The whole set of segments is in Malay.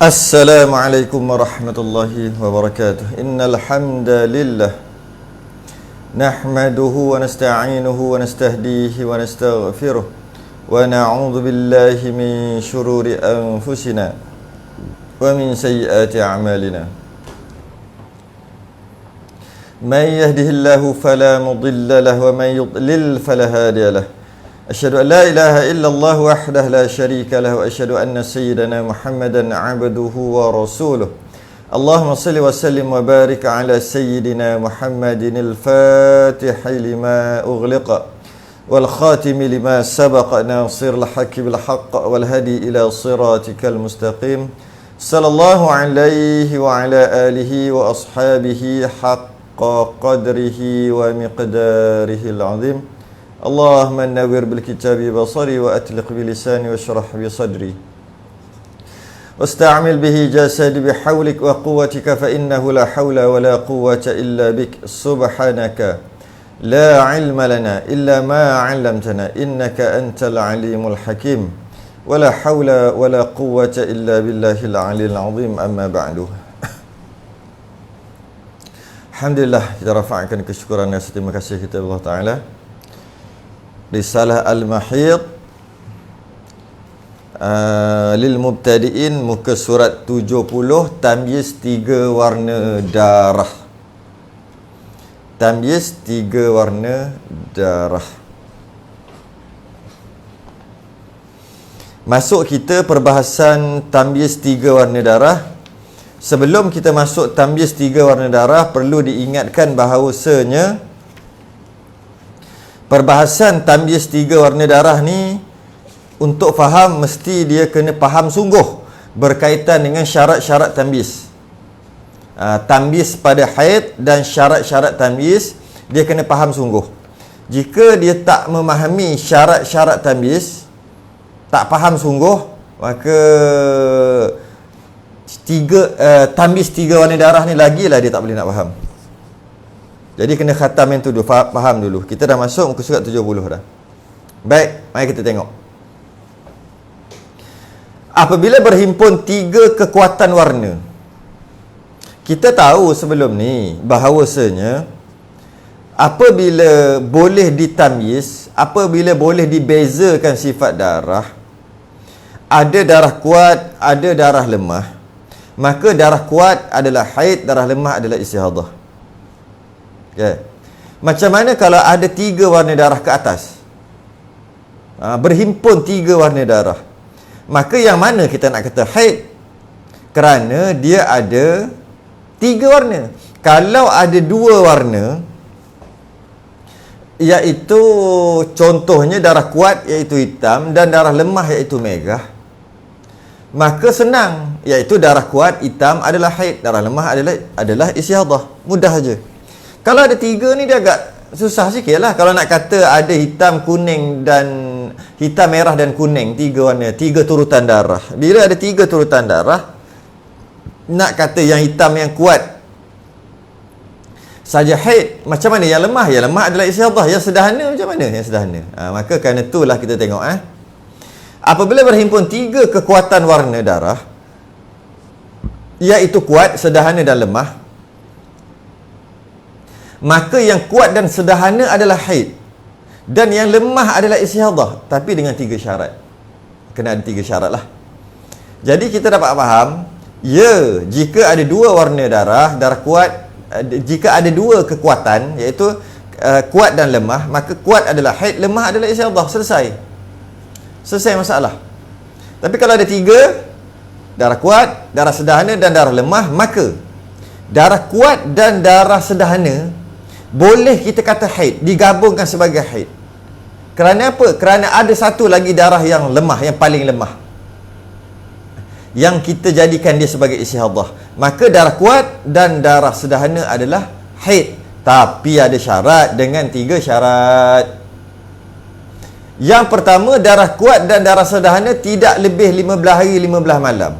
Assalamualaikum warahmatullahi wabarakatuh. Innal hamdalillah nahmaduhu wa nasta'inuhu wa nastahdihi wa nastaghfiruh wa na'udzu billahi min shururi anfusina wa min sayyiati a'malina. Man yahdihillahu fala mudilla lahu wa man yudlil fala hadiya lahu. Asyhadu an la ilaha illallah wahdahu la syarika lahu wa asyhadu anna sayyidana Muhammadan 'abduhu wa rasuluh. Allahumma shalli wa sallim wa barik ala sayyidina Muhammadinil fatihi lima ughliqa wal khatimi lima sabaqa nasiril haqqi bil haqq wal hadi ila siratikal mustaqim. Sallallahu alaihi wa ala alihi wa ashabihi haqqa qadrihi wa miqdarihil azim. Allahumma nawwir bil kitabi basari wa atliq bi lisani wa shrah bi sadri wasta'mil bihi jasadi bi hawlik wa quwwatika fa innahu la hawla wa la quwwata illa bik. Subhanaka la ilma lana illa ma 'allamtana innaka antal alimul hakim wa la hawla wa la quwwata illa billahil aliyil azim. Amma ba'du. Alhamdulillah, kita rafa'kan kesyukuran dan terima kasih kita Allah Ta'ala. Risalah Al-Mahid lil Mubtadi'in, muka surat 70, tamyiz 3 warna darah. Tamyiz 3 warna darah. Masuk kita perbahasan tamyiz 3 warna darah. Sebelum kita masuk tamyiz 3 warna darah, perlu diingatkan bahawasanya perbahasan tamyiz 3 warna darah ni, untuk faham mesti dia kena faham sungguh berkaitan dengan syarat-syarat tamyiz. Tamyiz pada haid dan syarat-syarat tamyiz dia kena faham sungguh. Jika dia tak memahami syarat-syarat tamyiz, tak faham sungguh, maka tamyiz 3 warna darah ni lagilah dia tak boleh nak faham. Jadi kena khatam yang tu dulu, faham dulu. Kita dah masuk muka surat 70 dah. Baik, mari kita tengok. Apabila berhimpun 3 kekuatan warna, kita tahu sebelum ni bahawasanya apabila boleh ditamyiz, apabila boleh dibezakan sifat darah, ada darah kuat, ada darah lemah, maka darah kuat adalah haid, darah lemah adalah istihadah. Okay. Macam mana kalau ada 3 warna darah ke atas? Berhimpun 3 warna darah, maka yang mana kita nak kata haid? Kerana dia ada 3 warna. Kalau ada 2 warna, iaitu contohnya darah kuat iaitu hitam dan darah lemah iaitu merah, maka senang, iaitu darah kuat hitam adalah haid, darah lemah adalah istihadah. Mudah saja. Kalau ada 3 ni dia agak susah sikit lah. Kalau nak kata ada hitam, kuning dan hitam, merah dan kuning, 3 warna, 3 turutan darah. Bila ada 3 turutan darah, nak kata yang hitam yang kuat saja haid, macam mana yang lemah? Yang lemah adalah istihadah. Yang sederhana macam mana? Yang sederhana. Maka kerana itulah kita tengok apabila berhimpun 3 kekuatan warna darah, iaitu kuat, sederhana dan lemah, maka yang kuat dan sederhana adalah haid dan yang lemah adalah istihadah, tapi dengan 3 syarat. Kena ada 3 syarat lah. Jadi kita dapat faham, jika ada 2 warna darah, darah kuat, jika ada 2 kekuatan, iaitu kuat dan lemah, maka kuat adalah haid, lemah adalah istihadah. Selesai masalah. Tapi kalau ada 3, darah kuat, darah sederhana dan darah lemah, maka darah kuat dan darah sederhana boleh kita kata haid, digabungkan sebagai haid. Kerana apa? Kerana ada satu lagi darah yang lemah, yang paling lemah, yang kita jadikan dia sebagai istihadah. Maka darah kuat dan darah sederhana adalah haid. Tapi ada syarat, dengan 3 syarat. Yang pertama, darah kuat dan darah sederhana tidak lebih 15 hari 15 malam.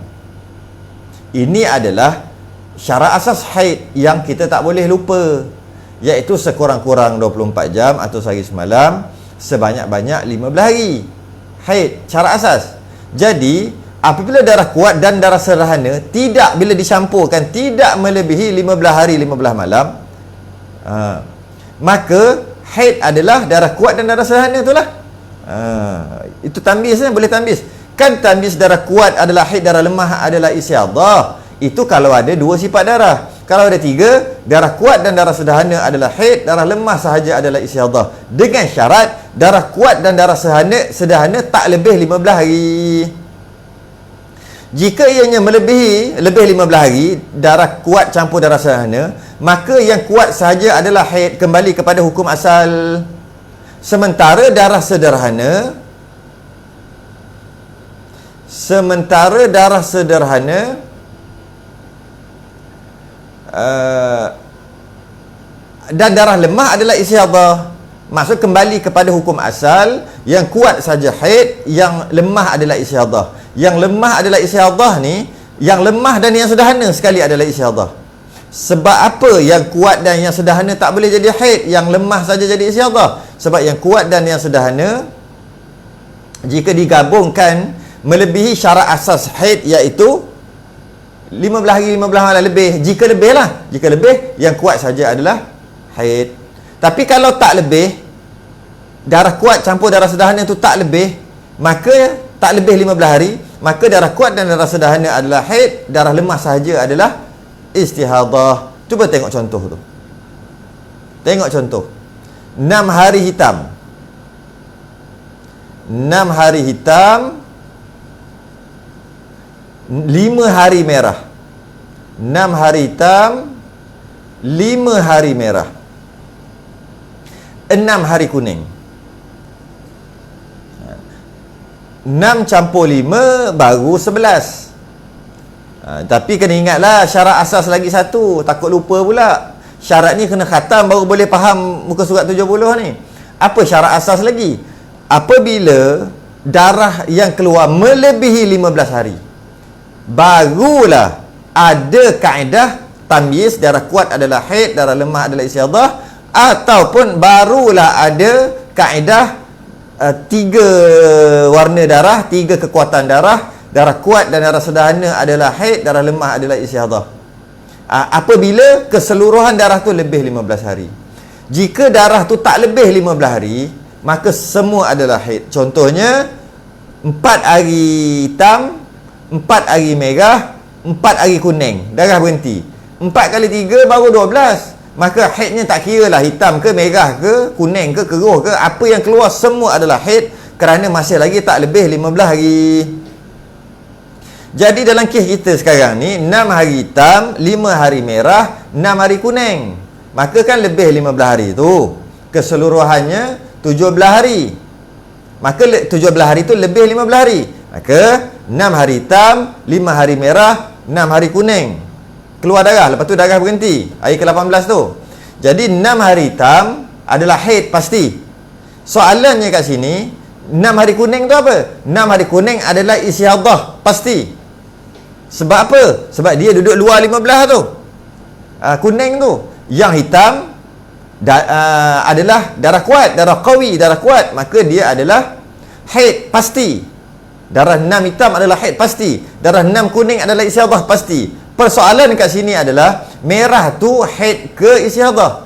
Ini adalah syarat asas haid yang kita tak boleh lupa, iaitu sekurang-kurang 24 jam atau sehari semalam, sebanyak-banyak 15 hari. Haid, syarat asas. Jadi Apabila darah kuat dan darah sederhana tidak, bila dicampurkan, tidak melebihi 15 hari 15 malam, maka haid adalah darah kuat dan darah sederhana itulah. Itu tambiznya, boleh tambiz. Kan tambiz darah kuat adalah haid, darah lemah adalah istihadah. Itu kalau ada dua sifat darah. Kalau ada tiga, darah kuat dan darah sederhana adalah haid, darah lemah sahaja adalah istihadah. Dengan syarat darah kuat dan darah sederhana tak lebih 15 hari. Jika ianya melebihi lebih 15 hari, darah kuat campur darah sederhana, maka yang kuat sahaja adalah haid, kembali kepada hukum asal. Sementara darah sederhana dan darah lemah adalah istihadah. Maksud kembali kepada hukum asal, yang kuat saja haid, yang lemah adalah istihadah. Yang lemah adalah istihadah ni, yang lemah dan yang sederhana sekali adalah istihadah. Sebab apa yang kuat dan yang sederhana tak boleh jadi haid, yang lemah saja jadi istihadah? Sebab yang kuat dan yang sederhana jika digabungkan melebihi syarat asas haid, iaitu 15 hari 15 malam lebih. Jika lebih lah, jika lebih, yang kuat saja adalah haid. Tapi kalau tak lebih, darah kuat campur darah sederhana itu tak lebih, maka tak lebih 15 hari, maka darah kuat dan darah sederhana adalah haid, darah lemah sahaja adalah istihadah. Cuba tengok contoh tu. Tengok contoh. 6 hari hitam. 6 hari hitam, 5 hari merah. 6 hari hitam, 5 hari merah. 6 hari kuning. 6 campur 5 baru 11. Tapi kena ingatlah syarat asas lagi satu, takut lupa pula. Syarat ni kena khatam baru boleh faham muka surat 70 ni. Apa syarat asas lagi? Apabila darah yang keluar melebihi 15 hari, barulah ada kaedah tamyiz, darah kuat adalah haid, darah lemah adalah istihadah, ataupun barulah ada kaedah 3 warna darah, 3 kekuatan darah, darah kuat dan darah sederhana adalah haid, darah lemah adalah istihadah. Apabila keseluruhan darah tu lebih 15 hari. Jika darah tu tak lebih 15 hari, maka semua adalah haid. Contohnya 4 hari hitam, 4 hari merah, 4 hari kuning, darah berhenti. 4 kali 3 baru 12. Maka haidnya tak kira lah hitam ke, merah ke, kuning ke, keruh ke, apa yang keluar semua adalah haid, kerana masih lagi tak lebih 15 hari. Jadi dalam kes kita sekarang ni, 6 hari hitam, 5 hari merah, 6 hari kuning. Maka kan lebih 15 hari tu. Keseluruhannya 17 hari. Maka 17 hari tu lebih 15 hari. Maka 6 hari hitam, 5 hari merah, 6 hari kuning. Keluar darah, lepas tu darah berhenti. Hari ke-18 tu. Jadi 6 hari hitam adalah haid pasti. Soalannya kat sini, 6 hari kuning tu apa? 6 hari kuning adalah istihadah pasti. Sebab apa? Sebab dia duduk luar 15 tu. Kuning tu. Yang hitam adalah darah kuat, darah qawi, darah kuat. Maka dia adalah haid pasti. Darah 6 hitam adalah haid pasti. Darah 6 kuning adalah istihadah pasti. Persoalan kat sini adalah merah tu haid ke istihadah.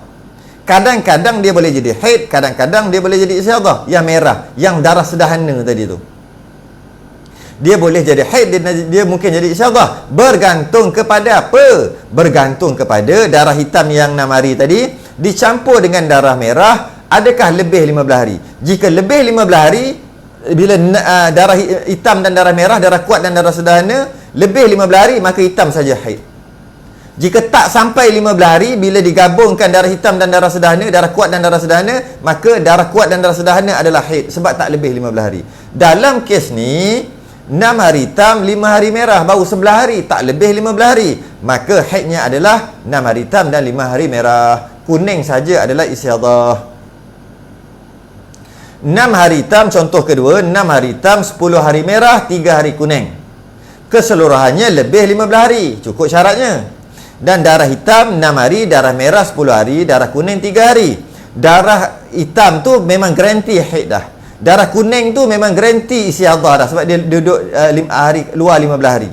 Kadang-kadang dia boleh jadi haid, kadang-kadang dia boleh jadi istihadah. Yang merah, yang darah sederhana tadi tu, dia boleh jadi haid, dia mungkin jadi istihadah. Bergantung kepada apa? Bergantung kepada darah hitam yang 6 hari tadi dicampur dengan darah merah, adakah lebih 15 hari. Jika lebih 15 hari, bila darah hitam dan darah merah, darah kuat dan darah sederhana lebih 15 hari, maka hitam saja haid. Jika tak sampai 15 hari, bila digabungkan darah hitam dan darah sederhana, darah kuat dan darah sederhana, maka darah kuat dan darah sederhana adalah haid, sebab tak lebih 15 hari. Dalam kes ni, 6 hari hitam, 5 hari merah, baru 11 hari, tak lebih 15 hari, maka haidnya adalah 6 hari hitam dan 5 hari merah. Kuning saja adalah istihadah. 6 hari hitam, contoh kedua, 6 hari hitam, 10 hari merah, 3 hari kuning. Keseluruhannya lebih 15 hari, cukup syaratnya. Dan darah hitam 6 hari, darah merah 10 hari, darah kuning 3 hari. Darah hitam tu memang garanti haid dah. Darah kuning tu memang garanti istihadah dah sebab dia duduk hari luar 15 hari.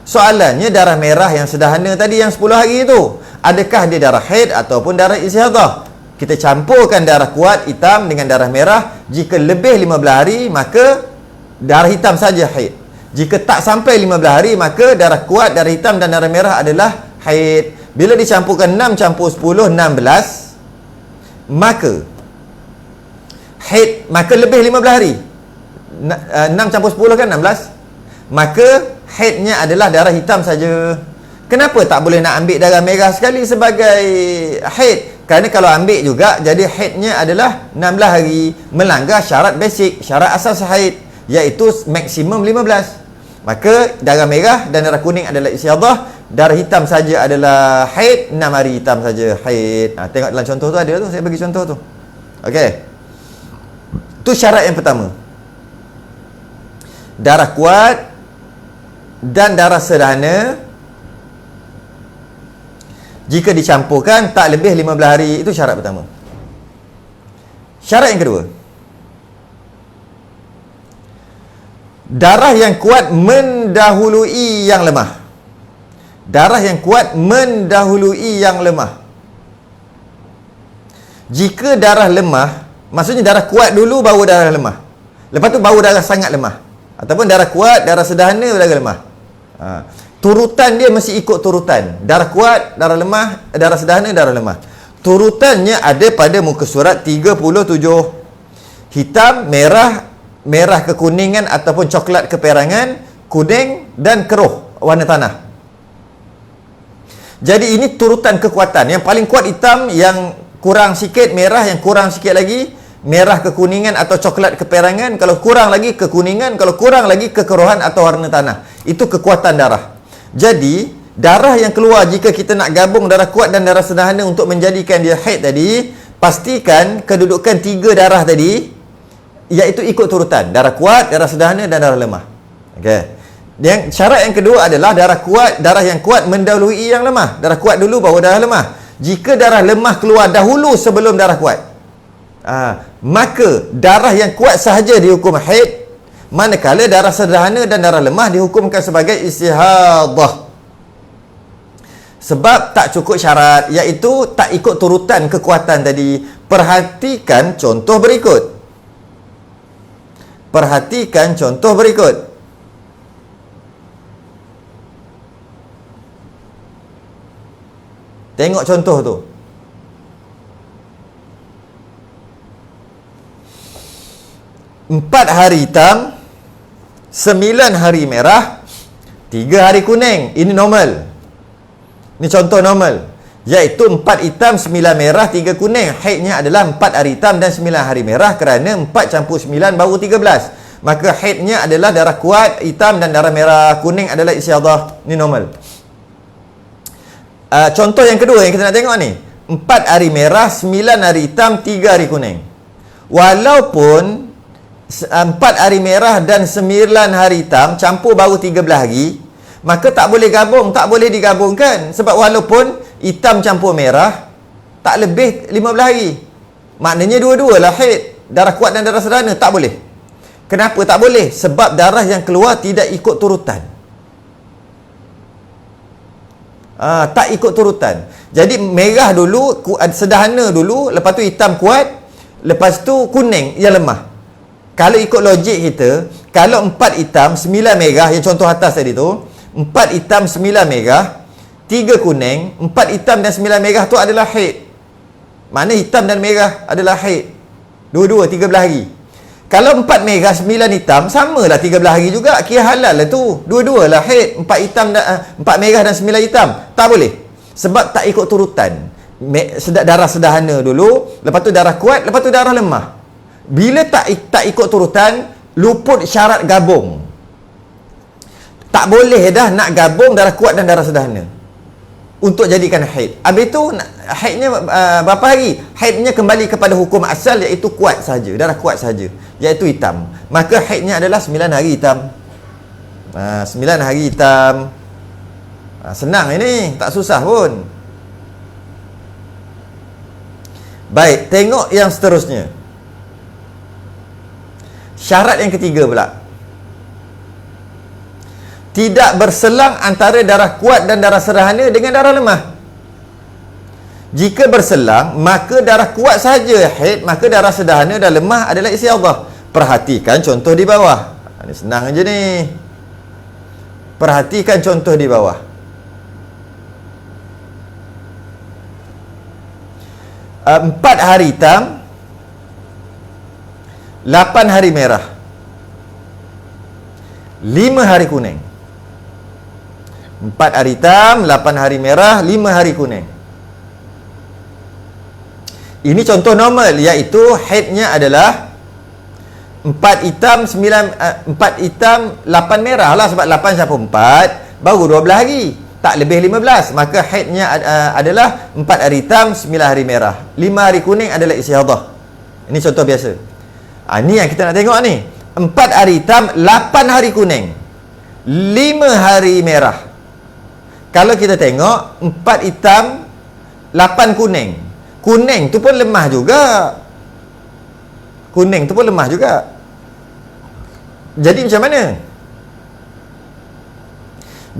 Soalannya darah merah yang sederhana tadi yang 10 hari tu, adakah dia darah haid ataupun darah istihadah? Kita campurkan darah kuat hitam dengan darah merah. Jika lebih 15 hari maka darah hitam saja haid. Jika tak sampai 15 hari maka darah kuat, darah hitam dan darah merah adalah haid. Bila dicampurkan 6 campur 10 16, maka haid, maka lebih 15 hari. 6 campur 10 kan 16. Maka haidnya adalah darah hitam saja. Kenapa tak boleh nak ambil darah merah sekali sebagai haid? Kerana kalau ambil juga jadi haidnya adalah 16 hari, melanggar syarat basic, syarat asas haid, iaitu maksimum 15. Maka darah merah dan darah kuning adalah istihadah, darah hitam saja adalah haid, 6 hari hitam saja haid. Tengok dalam contoh tu ada tu, saya bagi contoh tu. Okey. Tu syarat yang pertama. Darah kuat dan darah sederhana jika dicampurkan tak lebih 15 hari, itu syarat pertama. Syarat yang kedua, darah yang kuat mendahului yang lemah. Darah yang kuat mendahului yang lemah. Jika darah lemah, maksudnya darah kuat dulu baru darah lemah, lepas tu baru darah sangat lemah, ataupun darah kuat, darah sederhana, darah lemah. Turutan dia mesti ikut turutan. Darah kuat, darah lemah, darah sederhana, darah lemah. Turutannya ada pada muka surat 37. Hitam, merah, merah kekuningan ataupun coklat keperangan, kuning dan keruh warna tanah. Jadi ini turutan kekuatan. Yang paling kuat hitam, yang kurang sikit merah, yang kurang sikit lagi merah kekuningan atau coklat keperangan, kalau kurang lagi kekuningan, kalau kurang lagi kekeruhan atau warna tanah. Itu kekuatan darah. Jadi darah yang keluar jika kita nak gabung darah kuat dan darah sederhana untuk menjadikan dia haid tadi, pastikan kedudukan 3 darah tadi iaitu ikut turutan, darah kuat, darah sederhana dan darah lemah. Okey. Yang syarat yang kedua adalah darah kuat, darah yang kuat mendahului yang lemah. Darah kuat dulu baru darah lemah. Jika darah lemah keluar dahulu sebelum darah kuat, maka darah yang kuat sahaja dihukum haid, manakala darah sederhana dan darah lemah dihukumkan sebagai istihadah. Sebab tak cukup syarat, iaitu tak ikut turutan kekuatan tadi. Perhatikan contoh berikut. Perhatikan contoh berikut. Tengok contoh tu. 4 hari hitam, 9 hari merah, 3 hari kuning. Ini normal. Ini contoh normal. Iaitu 4 hitam, 9 merah, 3 kuning. Haidnya adalah 4 hari hitam dan 9 hari merah, kerana 4 campur 9 baru 13. Maka haidnya adalah darah kuat, hitam dan darah merah, kuning adalah istihadah. Ini normal. Contoh yang kedua yang kita nak tengok ni, 4 hari merah, 9 hari hitam, 3 hari kuning. Walaupun 4 hari merah dan 9 hari hitam campur baru 13 hari, maka tak boleh gabung, tak boleh digabungkan. Sebab walaupun hitam campur merah tak lebih 15 hari, maknanya dua-dualah haid, darah kuat dan darah sederhana. Tak boleh. Kenapa tak boleh? Sebab darah yang keluar tidak ikut turutan. Tak ikut turutan. Jadi merah dulu, sederhana dulu, lepas tu hitam kuat, lepas tu kuning yang lemah. Kalau ikut logik kita, kalau 4 hitam, 9 merah, yang contoh atas tadi tu, 4 hitam, 9 merah, 3 kuning, 4 hitam dan 9 merah tu adalah haid. Mana hitam dan merah adalah haid. Dua-dua 13 hari. Kalau 4 merah, 9 hitam, samalah 13 hari juga. Kira halal lah tu. Dua-dualah haid. 4 hitam dan 4 merah dan 9 hitam. Tak boleh. Sebab tak ikut turutan. Darah sederhana dulu, lepas tu darah kuat, lepas tu darah lemah. Bila tak ikut turutan, luput syarat gabung. Tak boleh dah nak gabung darah kuat dan darah sederhana untuk jadikan haid. Habis tu haidnya berapa hari? Haidnya kembali kepada hukum asal, iaitu kuat saja, darah kuat saja, iaitu hitam. Maka haidnya adalah 9 hari hitam. 9 hari hitam. Senang ini, tak susah pun. Baik, tengok yang seterusnya. Syarat yang ketiga pula, tidak berselang antara darah kuat dan darah sederhana dengan darah lemah. Jika berselang, maka darah kuat saja haid, maka darah sederhana dan lemah adalah istihadah. Perhatikan contoh di bawah. Ini senang je ni. Perhatikan contoh di bawah. 4 hari hitam, 8 hari merah, 5 hari kuning. 4 hari hitam, 8 hari merah, 5 hari kuning. Ini contoh normal, iaitu haidnya adalah 4 hitam, 4 hitam, 8 merah lah. Sebab 8 campur 4 baru 12 hari, tak lebih 15. Maka haidnya adalah 4 hari hitam, 9 hari merah, 5 hari kuning adalah istihadah. Ini contoh biasa. Ni yang kita nak tengok ni. 4 hari hitam, 8 hari kuning, 5 hari merah. Kalau kita tengok 4 hitam, 8 kuning. Kuning tu pun lemah juga. Kuning tu pun lemah juga. Jadi macam mana?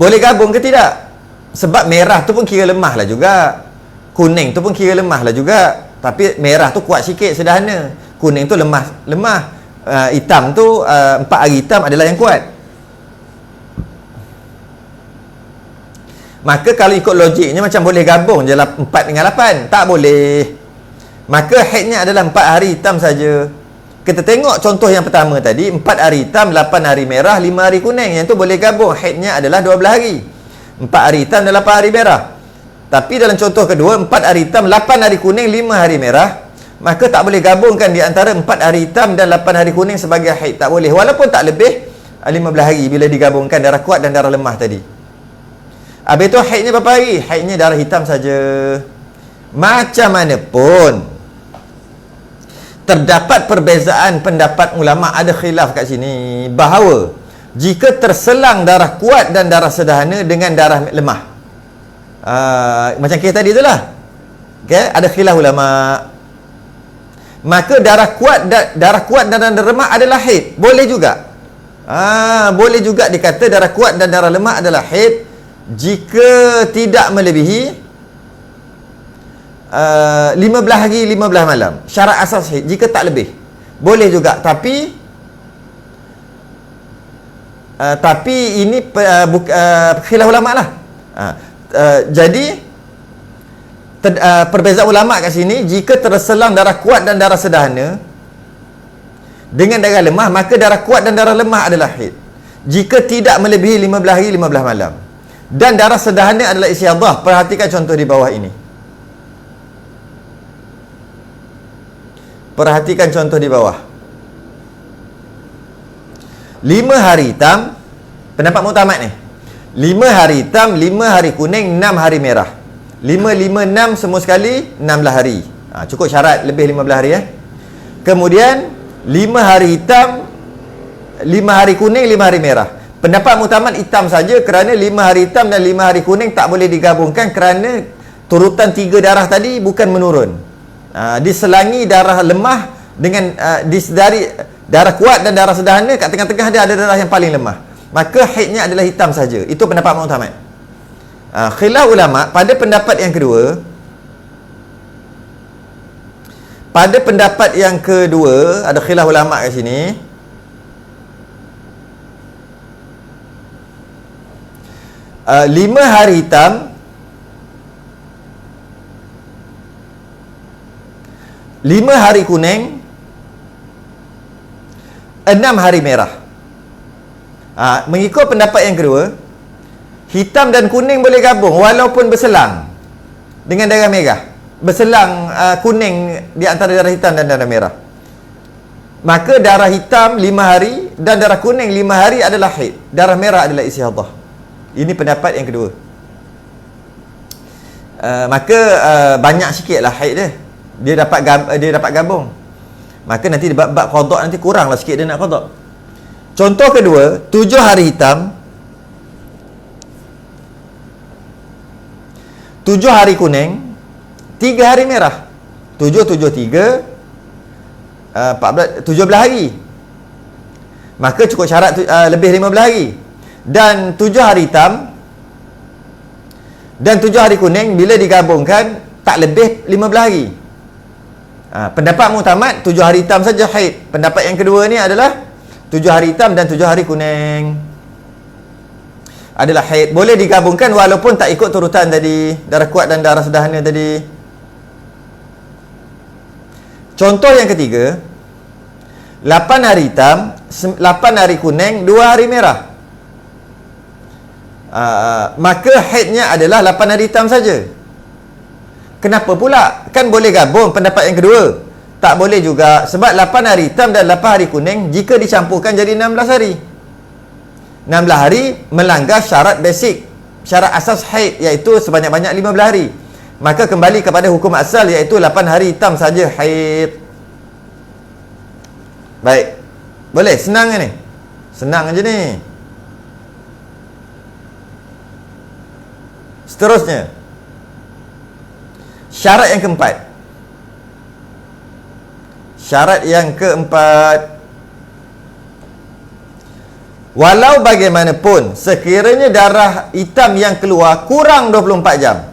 Boleh gabung ke tidak? Sebab merah tu pun kira lemah lah juga. Kuning tu pun kira lemah lah juga. Tapi merah tu kuat sikit, sederhana. Kuning tu lemah. Hitam tu 4 hari hitam adalah yang kuat. Maka kalau ikut logiknya macam boleh gabung je 4 dengan 8. Tak boleh. Maka haidnya adalah 4 hari hitam saja. Kita tengok contoh yang pertama tadi, 4 hari hitam, 8 hari merah, 5 hari kuning. Yang tu boleh gabung. Haidnya adalah 12 hari. 4 hari hitam dan 8 hari merah. Tapi dalam contoh kedua, 4 hari hitam, 8 hari kuning, 5 hari merah. Maka tak boleh gabungkan di antara 4 hari hitam dan 8 hari kuning sebagai haid. Tak boleh. Walaupun tak lebih 15 hari bila digabungkan darah kuat dan darah lemah tadi. Habis tu haidnya berapa hari? Haidnya darah hitam saja. Macam mana pun, terdapat perbezaan pendapat ulama, ada khilaf kat sini, bahawa jika terselang darah kuat dan darah sederhana dengan darah lemah, macam kes tadi tu lah, okay? Ada khilaf ulama, maka darah kuat dan darah lemah adalah haid. Boleh juga. Boleh juga dikata darah kuat dan darah lemah adalah haid jika tidak melebihi 15 hari 15 malam. Syarat asas haid jika tak lebih. Boleh juga, tapi ini khilaf ulama lah. Jadi perbezaan ulama kat sini, jika terselang darah kuat dan darah sederhana dengan darah lemah, maka darah kuat dan darah lemah adalah haid jika tidak melebihi 15 hari 15 malam. Dan darah sederhana adalah istihadah. Perhatikan contoh di bawah ini. Perhatikan contoh di bawah. 5 hari hitam, pendapat muktamad ni. 5 hari hitam, 5 hari kuning, 6 hari merah. 5, 5, 6 semua sekali 16 hari. Cukup syarat lebih 15 hari Kemudian 5 hari hitam, 5 hari kuning, 5 hari merah. Pendapat muktamad hitam saja, kerana 5 hari hitam dan 5 hari kuning tak boleh digabungkan kerana turutan 3 darah tadi bukan menurun. Diselangi darah lemah dengan dari darah kuat dan darah sederhana, kat tengah-tengah dia ada darah yang paling lemah. Maka haidnya adalah hitam saja. Itu pendapat muktamad. Khilaf ulama pada pendapat yang kedua. Pada pendapat yang kedua, ada khilaf ulama kat sini. 5 hari hitam, 5 hari kuning, 6 hari merah. Mengikut pendapat yang kedua, hitam dan kuning boleh gabung walaupun berselang dengan darah merah. Berselang kuning di antara darah hitam dan darah merah. Maka darah hitam 5 hari dan darah kuning 5 hari adalah haid. Darah merah adalah istihadah. Ini pendapat yang kedua. Maka banyak sikit lah haid dia. Dia dapat gabung. Maka nanti bab qada nanti kurang lah sikit dia nak qada. Contoh kedua, 7 hari hitam, 7 hari kuning, 3 hari merah. 7, 7, 3 14, 17 hari. maka cukup syarat lebih 15 hari. Dan 7 hari hitam dan 7 hari kuning bila digabungkan tak lebih 15 hari. Pendapat muktamad 7 hari hitam saja haid. Pendapat yang kedua ni adalah 7 hari hitam dan 7 hari kuning adalah haid. Boleh digabungkan walaupun tak ikut turutan tadi, darah kuat dan darah sederhana tadi. Contoh yang ketiga, 8 hari hitam, 8 hari kuning, 2 hari merah. Maka haidnya adalah 8 hari hitam saja. Kenapa pula? Kan boleh gabung pendapat yang kedua. Tak boleh juga, sebab 8 hari hitam dan 8 hari kuning jika dicampurkan jadi 16 hari. 16 hari melanggar syarat basic, syarat asas haid, iaitu sebanyak-banyak 15 hari. Maka kembali kepada hukum asal, iaitu 8 hari hitam saja haid. Baik. Boleh? Senang kan ni? Senang aja ni. Seterusnya, syarat yang keempat. Syarat yang keempat, walau bagaimanapun sekiranya darah hitam yang keluar kurang 24 jam,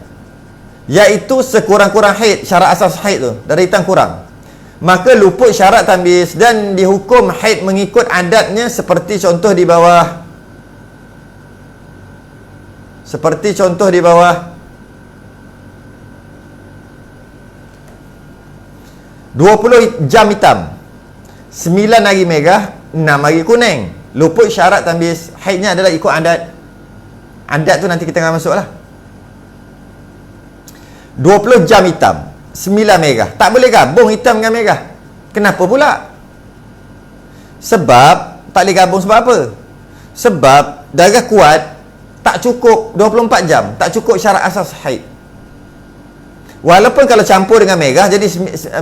iaitu sekurang-kurang haid, syarat asas haid tu, darah hitam kurang, maka luput syarat tamyiz dan dihukum haid mengikut adatnya seperti contoh di bawah. 20 jam hitam, 9 hari merah, 6 hari kuning. Luput syarat tamyiz. Haidnya adalah ikut adat. Adat tu nanti kita akan masuk lah. 20 jam hitam, 9 merah. Tak boleh gabung hitam dengan merah. Kenapa pula? Sebab tak boleh gabung sebab apa? Sebab darah kuat tak cukup 24 jam. Tak cukup syarat asas haid. Walaupun kalau campur dengan merah, jadi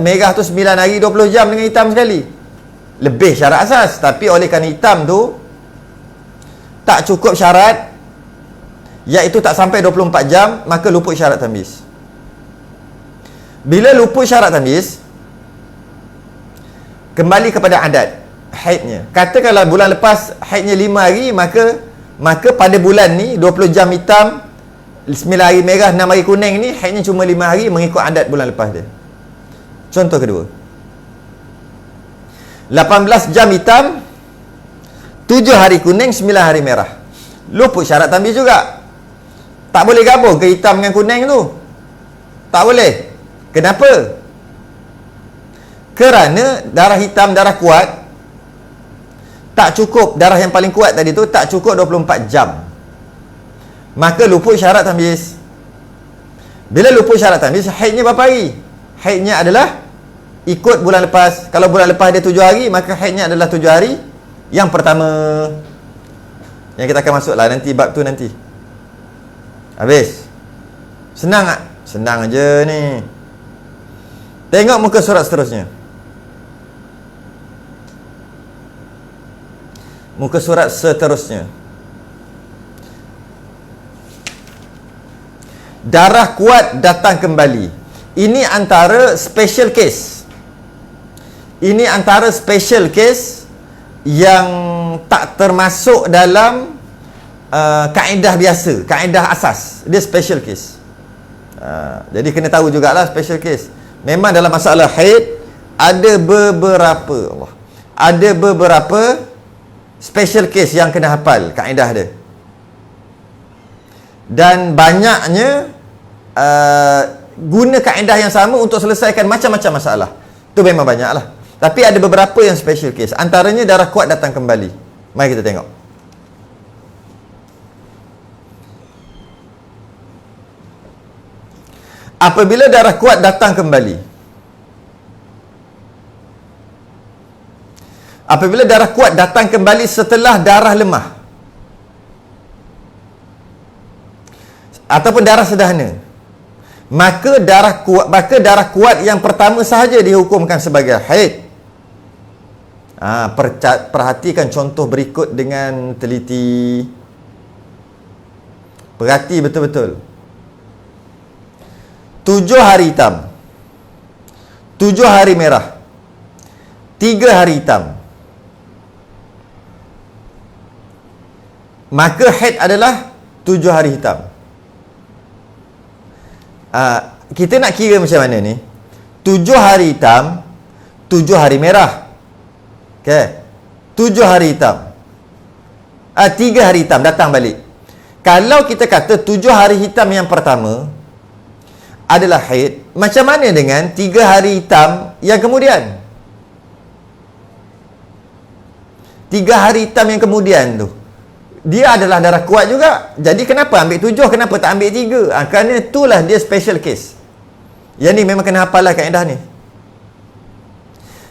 merah tu 9 hari 20 jam dengan hitam sekali, lebih syarat asas. Tapi oleh kerana hitam tu tak cukup syarat, iaitu tak sampai 24 jam, maka luput syarat tamyiz. Bila luput syarat tamyiz, kembali kepada adat haidnya. Katakanlah bulan lepas haidnya 5 hari, maka pada bulan ni 20 jam hitam, 9 hari merah, 6 hari kuning ni haidnya cuma 5 hari mengikut adat bulan lepas dia. Contoh kedua, 18 jam hitam, 7 hari kuning, 9 hari merah. Luput syarat tamyiz juga. Tak boleh gabung ke hitam dengan kuning tu. Tak boleh. Kenapa? Kerana darah hitam, darah kuat tak cukup, darah yang paling kuat tadi tu tak cukup 24 jam. Maka luput syarat tamyiz. Bila luput syarat tamyiz, haidnya berapa hari? Haidnya adalah ikut bulan lepas. Kalau bulan lepas dia 7 hari, maka haidnya adalah 7 hari yang pertama. Yang kita akan masuk lah nanti, bab tu nanti. Habis. Senang tak? Senang aja ni. Tengok muka surat seterusnya. Muka surat seterusnya. Darah kuat datang kembali. Ini antara special case. Ini antara special case yang tak termasuk dalam kaedah biasa, kaedah asas. Dia special case. Jadi kena tahu jugalah special case. Memang dalam masalah haid ada beberapa special case yang kena hafal kaedah dia. Dan banyaknya guna kaedah yang sama untuk selesaikan macam-macam masalah. Tu memang banyak lah. Tapi ada beberapa yang special case. Antaranya darah kuat datang kembali. Mari kita tengok. Apabila darah kuat datang kembali, apabila darah kuat datang kembali setelah darah lemah ataupun darah sederhana, maka darah kuat yang pertama sahaja dihukumkan sebagai haid. Perhatikan contoh berikut dengan teliti. Perhati betul-betul. 7 hari hitam, 7 hari merah, 3 hari hitam, maka haid adalah 7 hari hitam. Kita nak kira macam mana ni? 7 hari hitam, 7 hari merah. Okay. 7 hari hitam. 3 hari hitam datang balik. Kalau kita kata 7 hari hitam yang pertama adalah haid, macam mana dengan 3 hari hitam yang kemudian? 3 hari hitam yang kemudian tu, dia adalah darah kuat juga. Jadi kenapa ambil 7, kenapa tak ambil 3? Kerana itulah dia special case. Yang ni memang kena hafalah kaedah ni.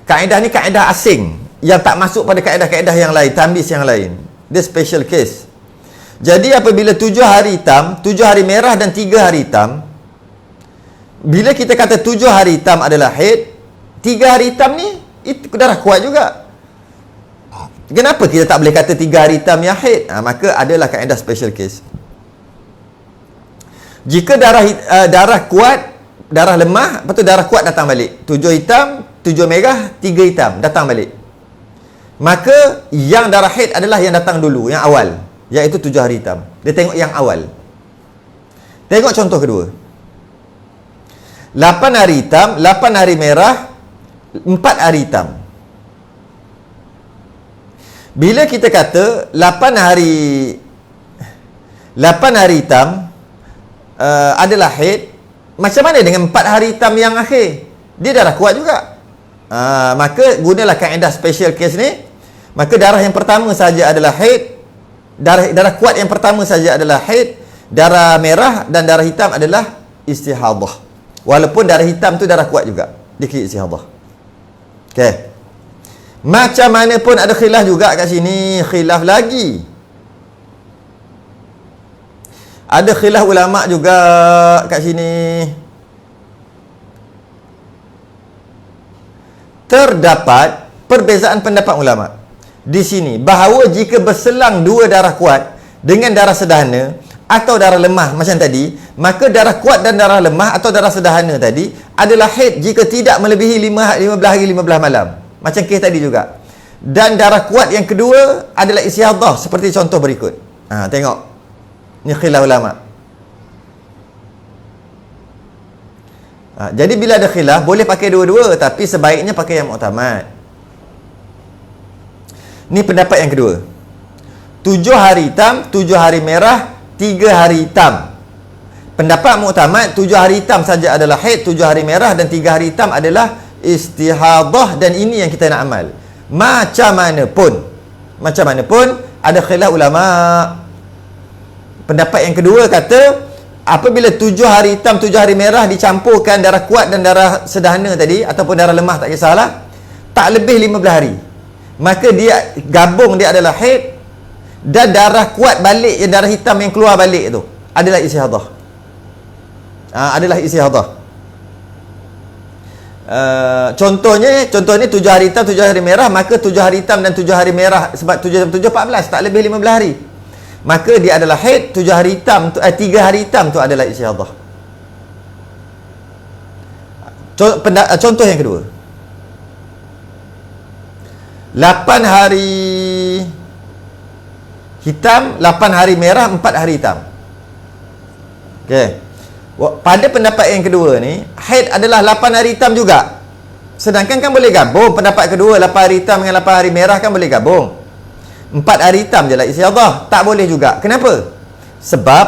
Kaedah ni kaedah asing yang tak masuk pada kaedah-kaedah yang lain, tambis yang lain. Dia special case. Jadi apabila 7 hari hitam, 7 hari merah dan 3 hari hitam, bila kita kata 7 hari hitam adalah haid, 3 hari hitam ni itu darah kuat juga. Kenapa kita tak boleh kata 3 hari hitam yang haid? Maka adalah kaedah special case. Jika darah kuat, darah lemah, lepas tu darah kuat datang balik. 7 hitam, 7 merah, 3 hitam datang balik. Maka yang darah haid adalah yang datang dulu, yang awal, iaitu 7 hari hitam. Dia tengok yang awal. Tengok contoh kedua. 8 hari hitam, 8 hari merah, 4 hari hitam. Bila kita kata 8 hari hitam adalah haid, macam mana dengan 4 hari hitam yang akhir? Dia darah kuat juga. Maka gunalah kaedah special case ni. Maka darah yang pertama saja adalah haid, darah kuat yang pertama saja adalah haid, darah merah dan darah hitam adalah istihadah. Walaupun darah hitam tu darah kuat juga, dia kira istihadah. Okey. Macam mana pun ada khilaf juga kat sini, khilaf lagi. Ada khilaf ulama juga kat sini. Terdapat perbezaan pendapat ulama di sini bahawa jika berselang 2 darah kuat dengan darah sederhana atau darah lemah macam tadi, maka darah kuat dan darah lemah atau darah sederhana tadi adalah haid jika tidak melebihi 15 hari 15 malam. Macam kes tadi juga. Dan darah kuat yang kedua adalah istihadah, seperti contoh berikut. Tengok. Ni khilaf ulama. Jadi bila ada khilaf, boleh pakai dua-dua, tapi sebaiknya pakai yang muktamad. Ni pendapat yang kedua. 7 hari hitam, 7 hari merah, 3 hari hitam. Pendapat muktamad, 7 hari hitam saja adalah haid, 7 hari merah dan 3 hari hitam adalah istihadah, dan ini yang kita nak amal. Macam mana pun ada khilaf ulama. Pendapat yang kedua kata apabila 7 hari hitam, 7 hari merah dicampurkan darah kuat dan darah sederhana tadi ataupun darah lemah, tak kisahlah, tak lebih 15 hari, maka dia gabung, dia adalah haid, dan darah kuat balik, yang darah hitam yang keluar balik tu adalah istihadah. Adalah istihadah. Contohnya 7 hari hitam, 7 hari merah, maka 7 hari hitam dan 7 hari merah, sebab 7 14, tak lebih 15 hari, maka dia adalah haid. 7 hari hitam, 3 hari hitam tu adalah istihadah. Contoh yang kedua, 8 hari hitam, 8 hari merah, 4 hari hitam. Okey. Pada pendapat yang kedua ni, haid adalah 8 hari hitam juga. Sedangkan kan boleh gabung. Pendapat kedua, 8 hari hitam dengan 8 hari merah kan boleh gabung. 4 hari hitam je lah istihadah. Tak boleh juga. Kenapa? Sebab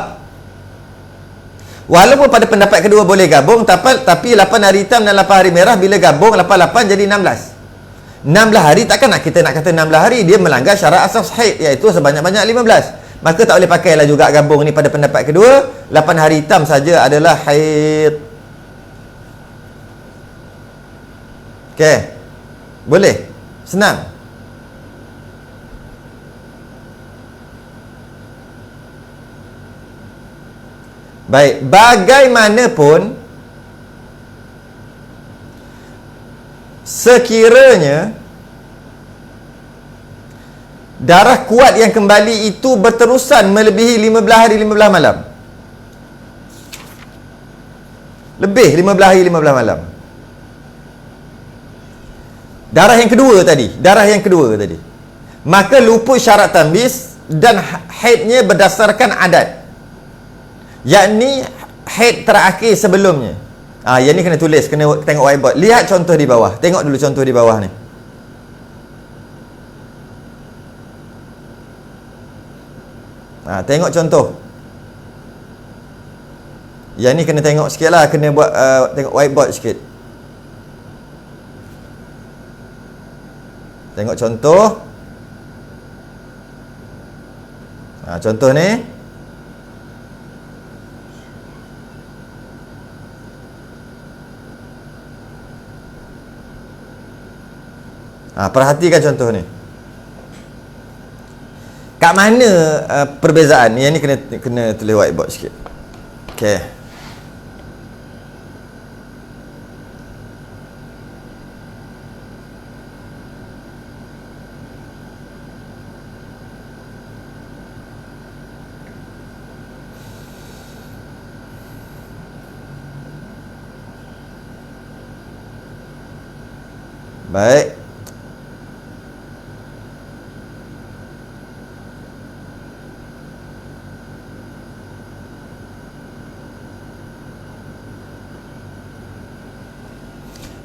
walaupun pada pendapat kedua boleh gabung, tapi 8 hari hitam dan 8 hari merah bila gabung 8 jadi 16. 16 hari, takkan kita nak kata 16 hari dia melanggar syarat asas haid, iaitu sebanyak-banyak 15. Maka tak boleh pakailah juga gabung ni pada pendapat kedua. 8 hari hitam saja adalah haid. Okey. Boleh? Senang. Baik, bagaimanapun sekiranya darah kuat yang kembali itu berterusan melebihi 15 hari 15 malam. Lebih 15 hari 15 malam. Darah yang kedua tadi. Maka luput syarat tambis dan haidnya berdasarkan adat, yakni haid terakhir sebelumnya. Yang ni kena tulis, kena tengok whiteboard. Lihat contoh di bawah. Tengok dulu contoh di bawah ni. Tengok contoh. Yang ni kena tengok sikit lah. Kena buat tengok whiteboard sikit. Tengok contoh. Contoh ni. Perhatikan contoh ni. Kat mana perbezaan? Yang ni kena tulis whiteboard sikit. Okey. Baik.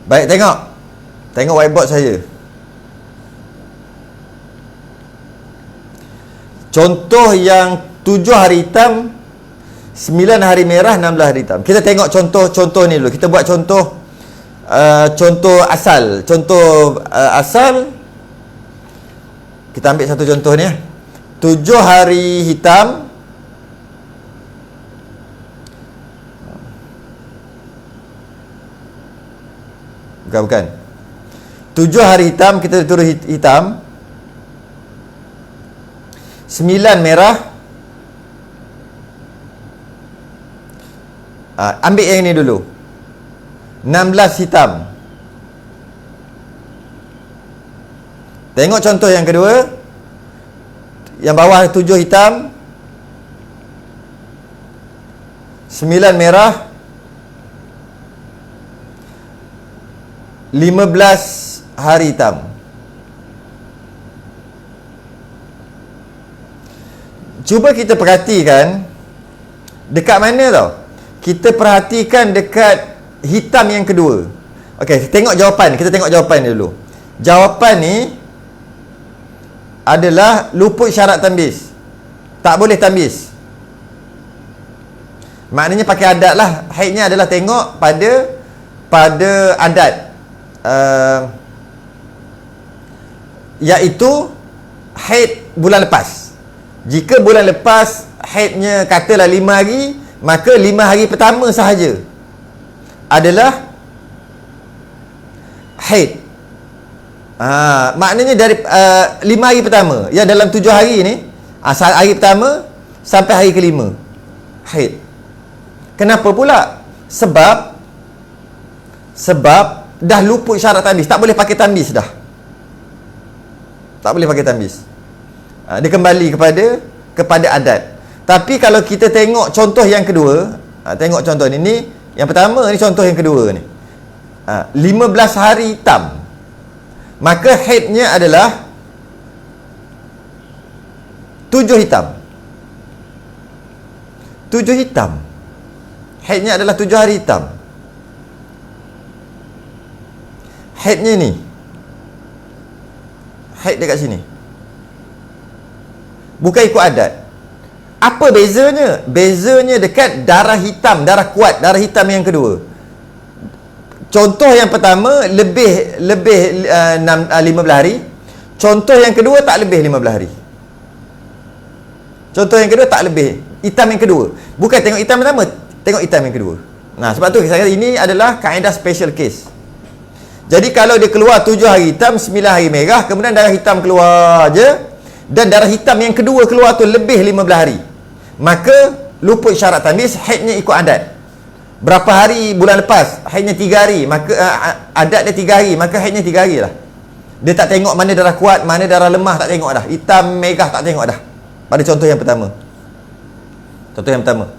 Baik, tengok. Tengok whiteboard saya. Contoh yang 7 hari hitam, 9 hari merah, 16 hari hitam. Kita tengok contoh ni dulu. Kita buat contoh asal. Contoh asal. Kita ambil satu contoh ni. 7 hari hitam, bukan. 7 hari hitam, kita tulis hitam. 9 merah. Ambil yang ni dulu. 16 hitam. Tengok contoh yang kedua. Yang bawah 7 hitam, 9 merah, 15 hari hitam. Cuba kita perhatikan dekat mana tau. Kita perhatikan dekat hitam yang kedua. Okey, tengok jawapan. Kita tengok jawapan ni dulu. Jawapan ni adalah luput syarat tambis. Tak boleh tambis. Maknanya pakai adat lah. Haidnya adalah tengok pada adat. Iaitu haid bulan lepas. Jika bulan lepas haidnya katalah 5 hari, maka 5 hari pertama sahaja adalah haid. Maknanya dari 5 hari pertama, ya dalam 7 hari ni, hari pertama sampai hari kelima haid. Kenapa pula? Sebab dah luput syarat tambis. Tak boleh pakai tambis dah. Tak boleh pakai tambis. Dia kembali kepada adat. Tapi kalau kita tengok contoh yang kedua, tengok contoh ni yang pertama ni, contoh yang kedua ni, 15 hari hitam, maka haidnya adalah 7 hitam. 7 hitam. Haidnya adalah 7 hari hitam. Haidnya ni, haid dekat sini, bukan ikut adat. Apa bezanya? Bezanya dekat darah hitam, darah kuat, darah hitam yang kedua. Contoh yang pertama lebih 15 hari. Contoh yang kedua tak lebih 15 hari. Contoh yang kedua tak lebih. Hitam yang kedua. Bukan tengok hitam pertama, tengok hitam yang kedua. Sebab tu saya kata ini adalah kaedah special case. Jadi kalau dia keluar 7 hari hitam, 9 hari merah, kemudian darah hitam keluar je, dan darah hitam yang kedua keluar tu lebih 15 hari, maka luput syarat tambis, haidnya ikut adat. Berapa hari bulan lepas, haidnya 3 hari, maka adat dia 3 hari, maka haidnya 3 hari lah. Dia tak tengok mana darah kuat, mana darah lemah, tak tengok dah. Hitam, merah tak tengok dah. Pada contoh yang pertama. Contoh yang pertama.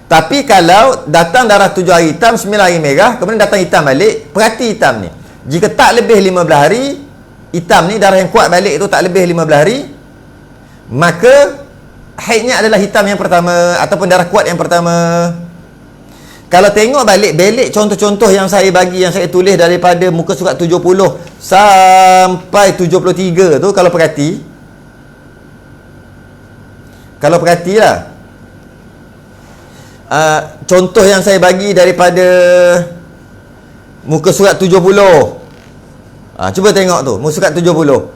Tapi kalau datang darah 7 hari hitam, 9 hari merah, kemudian datang hitam balik, perhati hitam ni. Jika tak lebih 15 hari, hitam ni darah yang kuat balik tu tak lebih 15 hari, maka haidnya adalah hitam yang pertama ataupun darah kuat yang pertama. Kalau tengok balik contoh-contoh yang saya bagi, yang saya tulis daripada muka surat 70 sampai 73 tu, kalau perhatilah, contoh yang saya bagi daripada muka surat 70, cuba tengok tu, muka surat 70.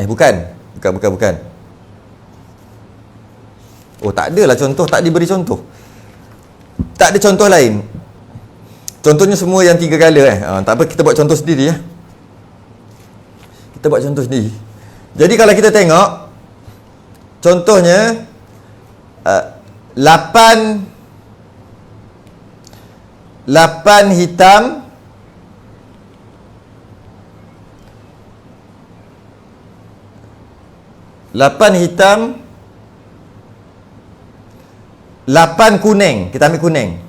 Bukan. Oh, tak adalah contoh, tak diberi contoh. Tak ada contoh lain. Contohnya semua yang 3 color tak apa, kita buat contoh sendiri ya. Kita buat contoh sendiri. Jadi kalau kita tengok contohnya 8 hitam, 8 kuning. Kita ambil kuning.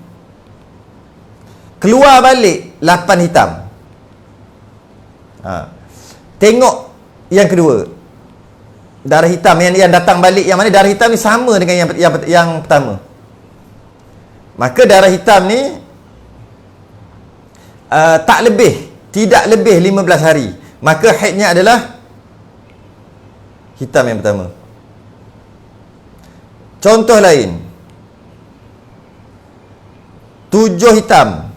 Keluar balik 8 hitam. Tengok yang kedua. Darah hitam yang datang balik, yang mana darah hitam ni sama dengan yang pertama. Maka darah hitam ni tidak lebih 15 hari. Maka haidnya adalah hitam yang pertama. Contoh lain, 7 hitam,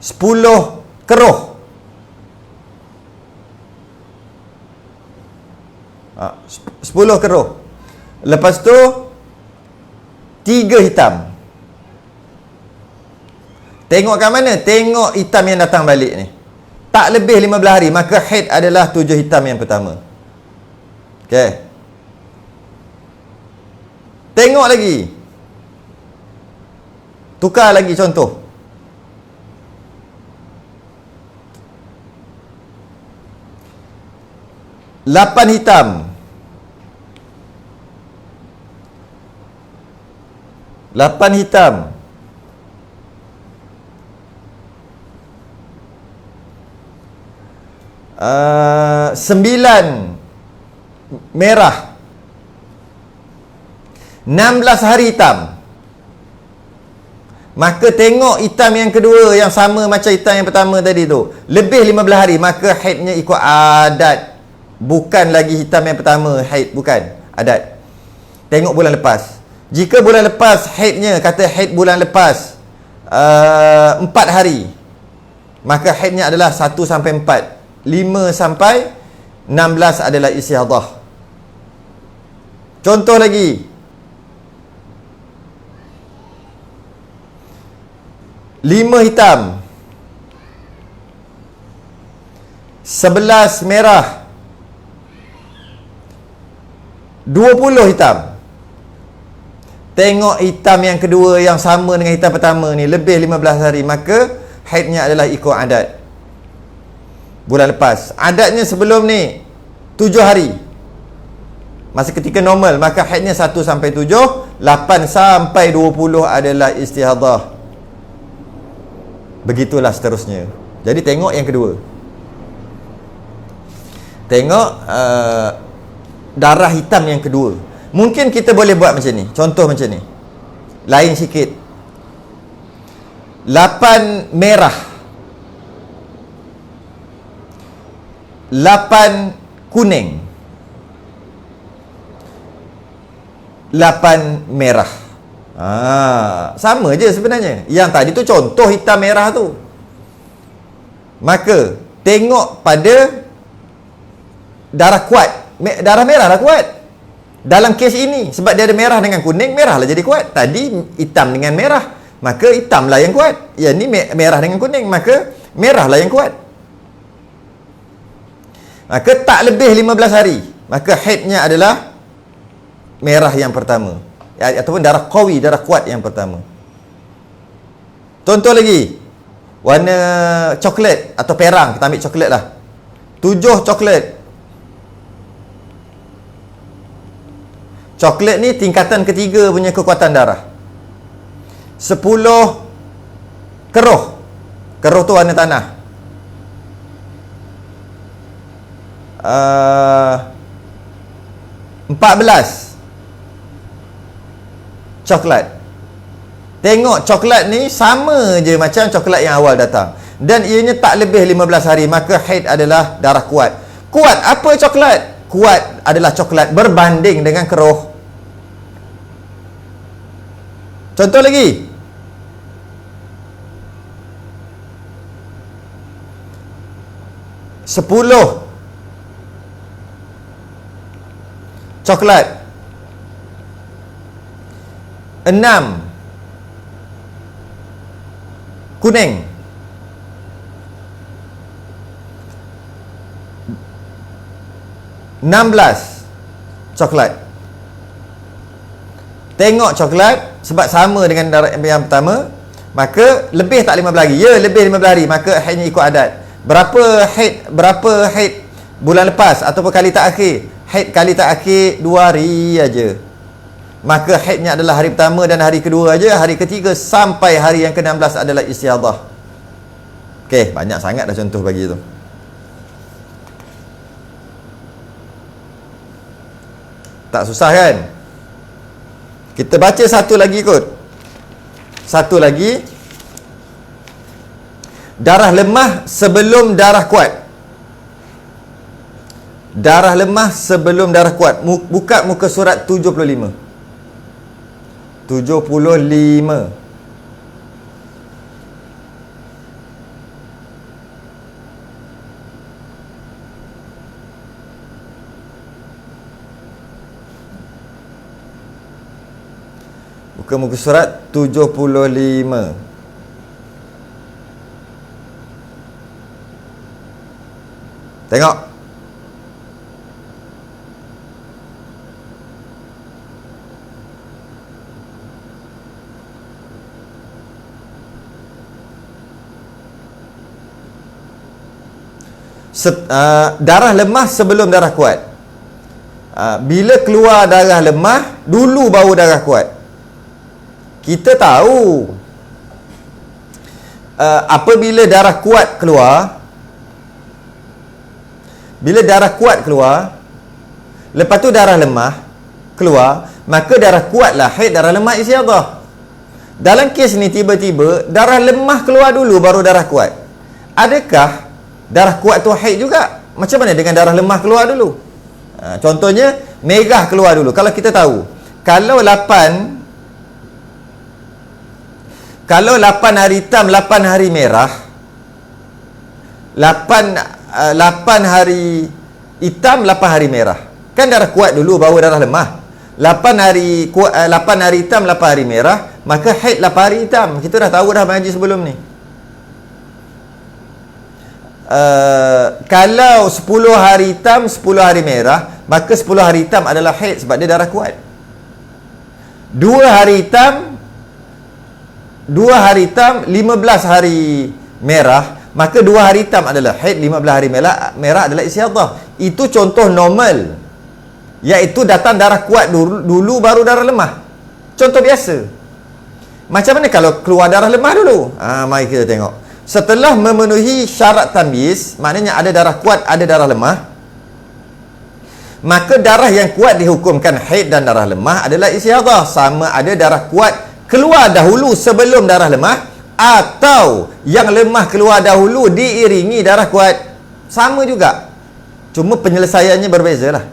10 keruh. 10 keruh. Lepas tu 3 hitam. Tengok kat mana? Tengok hitam yang datang balik ni. Tak lebih 15 hari, maka haid adalah 7 hitam yang pertama. Okey. Tengok lagi. Tukar lagi contoh. 8 hitam, 8 hitam, 9 merah, 16 hari hitam. Maka tengok hitam yang kedua yang sama macam hitam yang pertama tadi tu, lebih 15 hari, maka haidnya ikut adat. Bukan lagi hitam yang pertama, haid bukan, adat. Tengok bulan lepas. Jika bulan lepas haidnya, kata haid bulan lepas 4 hari, maka haidnya adalah 1 sampai 4. 5 sampai 16 adalah istihadhah. Contoh lagi, 5 hitam, 11 merah, 20 hitam. Tengok hitam yang kedua yang sama dengan hitam pertama ni, lebih 15 hari, maka haidnya adalah ikut adat bulan lepas. Adatnya sebelum ni 7 hari, masa ketika normal, maka haidnya 1 sampai 7, 8 sampai 20 adalah istihadhah. Begitulah seterusnya. Jadi tengok yang kedua. Tengok darah hitam yang kedua. Mungkin kita boleh buat macam ni. Contoh macam ni, lain sikit. 8 merah, 8 kuning, 8 merah. Sama je sebenarnya. Yang tadi tu contoh hitam merah tu. Maka tengok pada darah kuat. Darah merah lah kuat dalam kes ini, sebab dia ada merah dengan kuning, merah lah jadi kuat. Tadi hitam dengan merah, maka hitam lah yang kuat. Yang ni merah dengan kuning, maka merah lah yang kuat. Maka tak lebih 15 hari, maka haidnya adalah merah yang pertama, ataupun darah qawi, darah kuat yang pertama. Contoh lagi, warna coklat atau perang. Kita ambil coklat lah. 7 coklat. Coklat ni tingkatan ketiga punya kekuatan darah. 10 Keruh. Keruh tu warna tanah. 14. Coklat. Tengok coklat ni sama je macam coklat yang awal datang. Dan ianya tak lebih 15 hari. Maka haid adalah darah kuat. Kuat apa coklat? Kuat adalah coklat berbanding dengan keruh. Contoh lagi. Sepuluh coklat. 6 kuning. 16 coklat. Tengok coklat sebab sama dengan darah yang pertama, maka lebih tak 15 hari. Ya, lebih 15 hari, maka haidnya ikut adat. Berapa haid bulan lepas ataupun kali tak akhir? Haid kali tak akhir 2 hari aja. Maka haidnya adalah hari pertama dan hari kedua aja. Hari ketiga sampai hari yang ke-16 adalah istiadah. Okey, banyak sangat dah contoh bagi tu. Tak susah kan? Kita baca satu lagi kot. Satu lagi. Darah lemah sebelum darah kuat. Darah lemah sebelum darah kuat. Buka muka surat 75. 75. Buka muka surat 75. Tengok. Darah lemah sebelum darah kuat. Bila keluar darah lemah, dulu baru darah kuat. Kita tahu apabila darah kuat keluar, bila darah kuat keluar, lepas tu darah lemah keluar, maka darah kuatlah haid, darah lemah istiadah. Dalam kes ni tiba-tiba darah lemah keluar dulu baru darah kuat. Adakah darah kuat tu haid juga? Macam mana dengan darah lemah keluar dulu? Contohnya merah keluar dulu. Kalau kita tahu, kalau 8 hari hitam, 8 hari merah, 8 hari hitam, 8 hari merah. Kan darah kuat dulu baru darah lemah. 8 hari hitam, 8 hari merah, maka haid 8 hari hitam. Kita dah tahu dah mengaji sebelum ni. Kalau 10 hari hitam, 10 hari merah, maka 10 hari hitam adalah haid sebab dia darah kuat. 2 hari hitam, 15 hari merah, maka 2 hari hitam adalah haid, 15 hari merah adalah istiadah. Itu contoh normal, iaitu datang darah kuat dulu baru darah lemah. Contoh biasa. Macam mana kalau keluar darah lemah dulu? Mari kita tengok. Setelah memenuhi syarat tamyiz, maknanya ada darah kuat, ada darah lemah, maka darah yang kuat dihukumkan haid dan darah lemah adalah istiadah. Sama ada darah kuat keluar dahulu sebelum darah lemah, atau yang lemah keluar dahulu diiringi darah kuat. Sama juga, cuma penyelesaiannya berbezalah.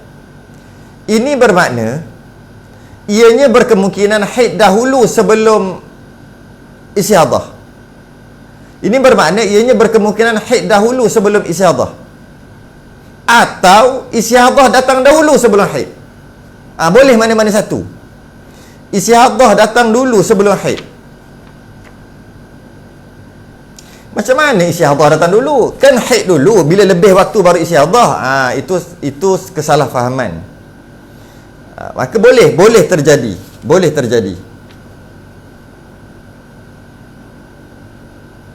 Ini bermakna ianya berkemungkinan haid dahulu sebelum istiadah. Ini bermakna ianya berkemungkinan haid dahulu sebelum istiadah, atau istiadah datang dahulu sebelum haid. Boleh mana-mana satu. Istiadah datang dulu sebelum haid. Macam mana istiadah datang dulu? Kan haid dulu, bila lebih waktu baru istiadah. Itu kesalahfahaman. Maka boleh terjadi. Boleh terjadi.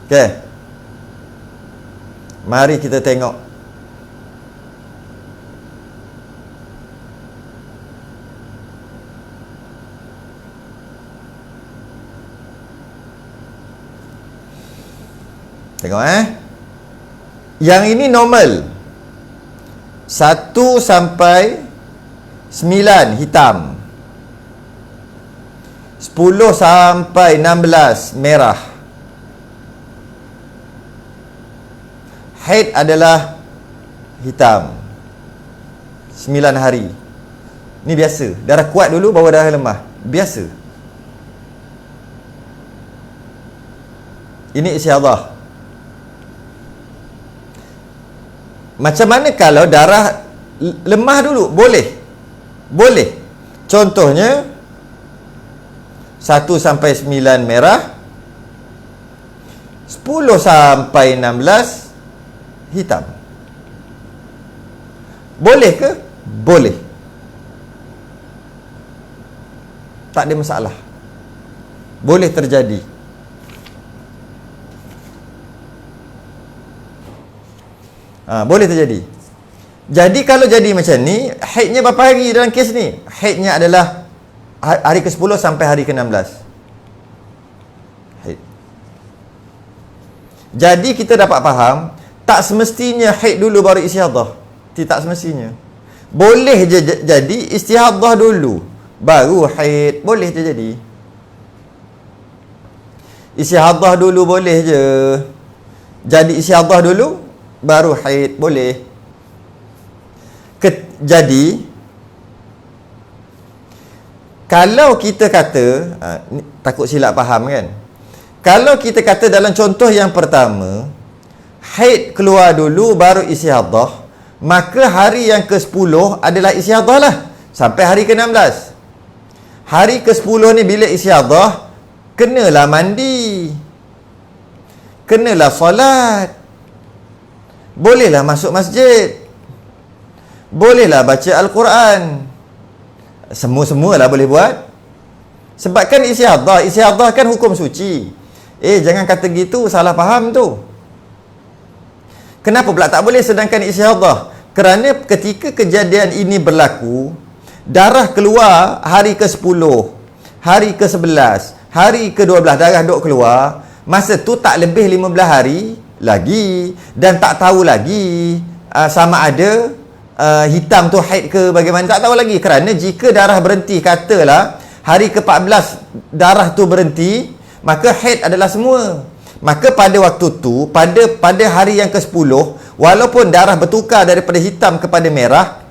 Okey. Mari kita tengok. Tengok Yang ini normal. 1 sampai 9 hitam. 10 sampai 16 merah. Haid adalah hitam. 9 hari. Ni biasa. Darah kuat dulu baru darah lemah. Biasa. Ini istihadah. Macam mana kalau darah lemah dulu? Boleh. Boleh. Contohnya 1 sampai 9 merah, 10 sampai 16 hitam. Boleh ke? Boleh. Tak ada masalah. Boleh terjadi. Boleh terjadi. Jadi kalau jadi macam ni, haidnya berapa hari dalam kes ni? Haidnya adalah hari ke-10 sampai hari ke-16. Haid. Jadi kita dapat faham, tak semestinya haid dulu baru istihadah. Tak semestinya. Boleh je jadi istihadah dulu baru haid. Boleh je jadi. Istihadah dulu boleh je. Jadi istihadah dulu baru haid. Boleh. Jadi kalau kita kata takut silap faham kan, kalau kita kata dalam contoh yang pertama haid keluar dulu baru istihadah, maka hari yang ke-10 adalah istihadah lah sampai hari ke-16. Hari ke-10 ni bila istihadah, kenalah mandi, kenalah solat, bolehlah masuk masjid, bolehlah baca Al-Quran. Semua-semualah boleh buat. Sebab kan istihadah kan hukum suci. Jangan kata gitu, salah faham tu. Kenapa pula tak boleh sedangkan istihadah? Kerana ketika kejadian ini berlaku, darah keluar hari ke-10, hari ke-11, hari ke-12 darah duk keluar, masa tu tak lebih 15 hari lagi, dan tak tahu lagi sama ada hitam tu haid ke bagaimana, tak tahu lagi. Kerana jika darah berhenti, katalah hari ke-14 darah tu berhenti, maka haid adalah semua. Maka pada waktu tu, pada hari yang ke-10, walaupun darah bertukar daripada hitam kepada merah,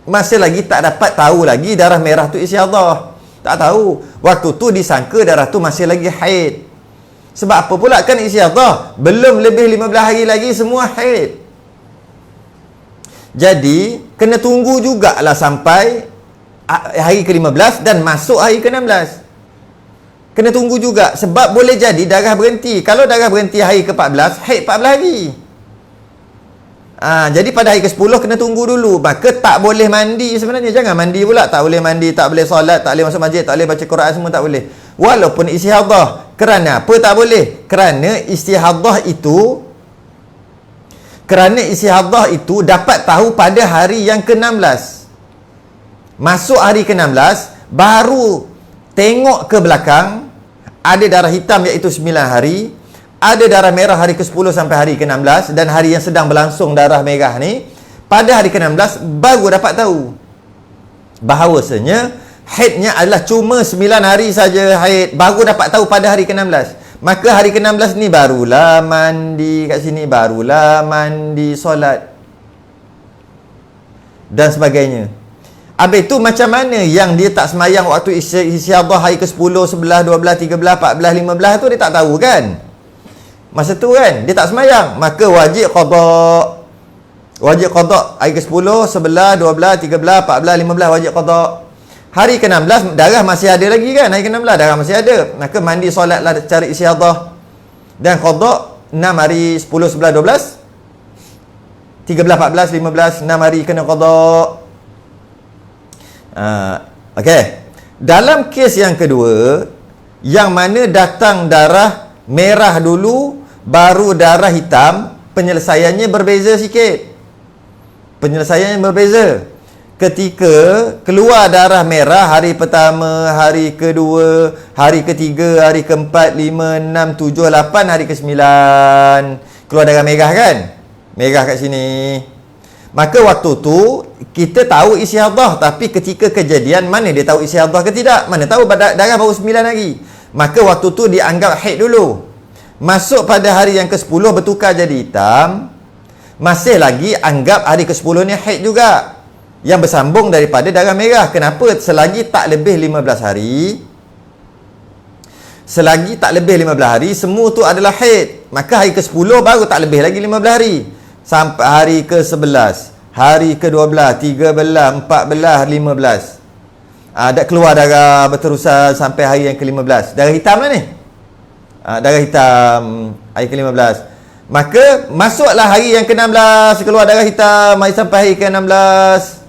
masih lagi tak dapat tahu lagi darah merah tu istihadah. Tak tahu. Waktu tu disangka darah tu masih lagi haid. Sebab apa pula kan istihadah? Belum lebih 15 hari lagi semua haid. Jadi, kena tunggu jugalah sampai hari ke-15 dan masuk hari ke-16. Kena tunggu juga. Sebab boleh jadi darah berhenti. Kalau darah berhenti hari ke-14, haid 14 hari. Jadi pada hari ke-10 kena tunggu dulu. Maka tak boleh mandi sebenarnya. Jangan mandi pula. Tak boleh mandi, tak boleh solat, tak boleh masuk masjid, tak boleh baca Quran, semua tak boleh. Walaupun istihadah. Kerana apa tak boleh? Kerana istihadah itu dapat tahu pada hari yang ke-16. Masuk hari ke-16, baru tengok ke belakang, ada darah hitam iaitu 9 hari, ada darah merah hari ke-10 sampai hari ke-16, dan hari yang sedang berlangsung darah merah ni, pada hari ke-16 baru dapat tahu bahawasanya haidnya adalah cuma 9 hari saja haid, baru dapat tahu pada hari ke-16. Maka hari ke-16 ni barulah mandi kat sini, barulah mandi solat dan sebagainya. Habis tu macam mana yang dia tak semayang waktu istihadah hari ke-10, 11, 12, 13, 14, 15 tu dia tak tahu kan? Masa tu kan dia tak semayang, maka wajib qada. Wajib qada hari ke-10, 11, 12, 13, 14, 15 wajib qada. Hari ke-16 darah masih ada lagi kan? Hari ke-16 darah masih ada. Maka mandi solatlah cari istihadah dan qada 6 hari, 10, 11, 12, 13, 14, 15, 6 hari kena qada. Okey. Dalam kes yang kedua, yang mana datang darah merah dulu baru darah hitam, penyelesaiannya berbeza sikit. Penyelesaiannya berbeza. ketika keluar darah merah hari pertama, hari kedua, hari ketiga, hari keempat, 5, 6, 7, 8, hari ke-9 keluar darah merah kan? Merah kat sini. Maka waktu tu kita tahu istihadah, tapi ketika kejadian mana dia tahu istihadah ke tidak? Mana tahu darah baru 9 hari. Maka waktu tu dianggap haid dulu. Masuk pada hari yang ke-10 bertukar jadi hitam, masih lagi anggap hari ke-10 ni haid juga, yang bersambung daripada darah merah. Kenapa? Selagi tak lebih 15 hari, semua tu adalah haid. Maka hari ke-10 baru tak lebih lagi 15 hari. Sampai hari ke-11, hari ke-12, 13, 14, 15. Dah keluar darah berterusan sampai hari yang ke-15. Darah hitam lah ni. Darah hitam hari ke-15. Maka masuklah hari yang ke-16, keluar darah hitam sampai hari ke-16.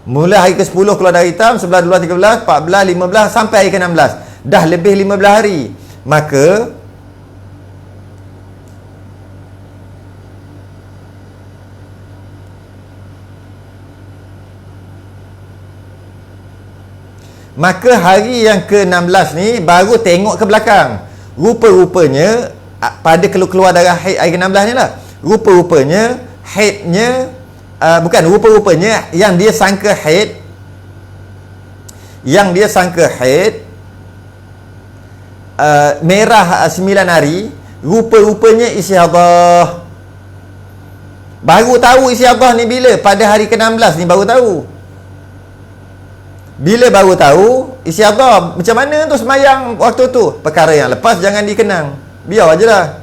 Mula hari ke-10 keluar darah hitam, 11, 12, 13, 14, 15 sampai hari ke-16. Dah lebih 15 hari. Maka hari yang ke-16 ni baru tengok ke belakang. Rupa-rupanya pada keluar darah haid hari ke-16 ni lah, rupa-rupanya haidnya rupa-rupanya yang dia sangka haid, merah 9 hari, rupa-rupanya istihadah. Baru tahu istihadah ni bila? Pada hari ke-16 ni baru tahu. Bila baru tahu istihadah? Macam mana tu semayang waktu tu? Perkara yang lepas jangan dikenang, biar je lah.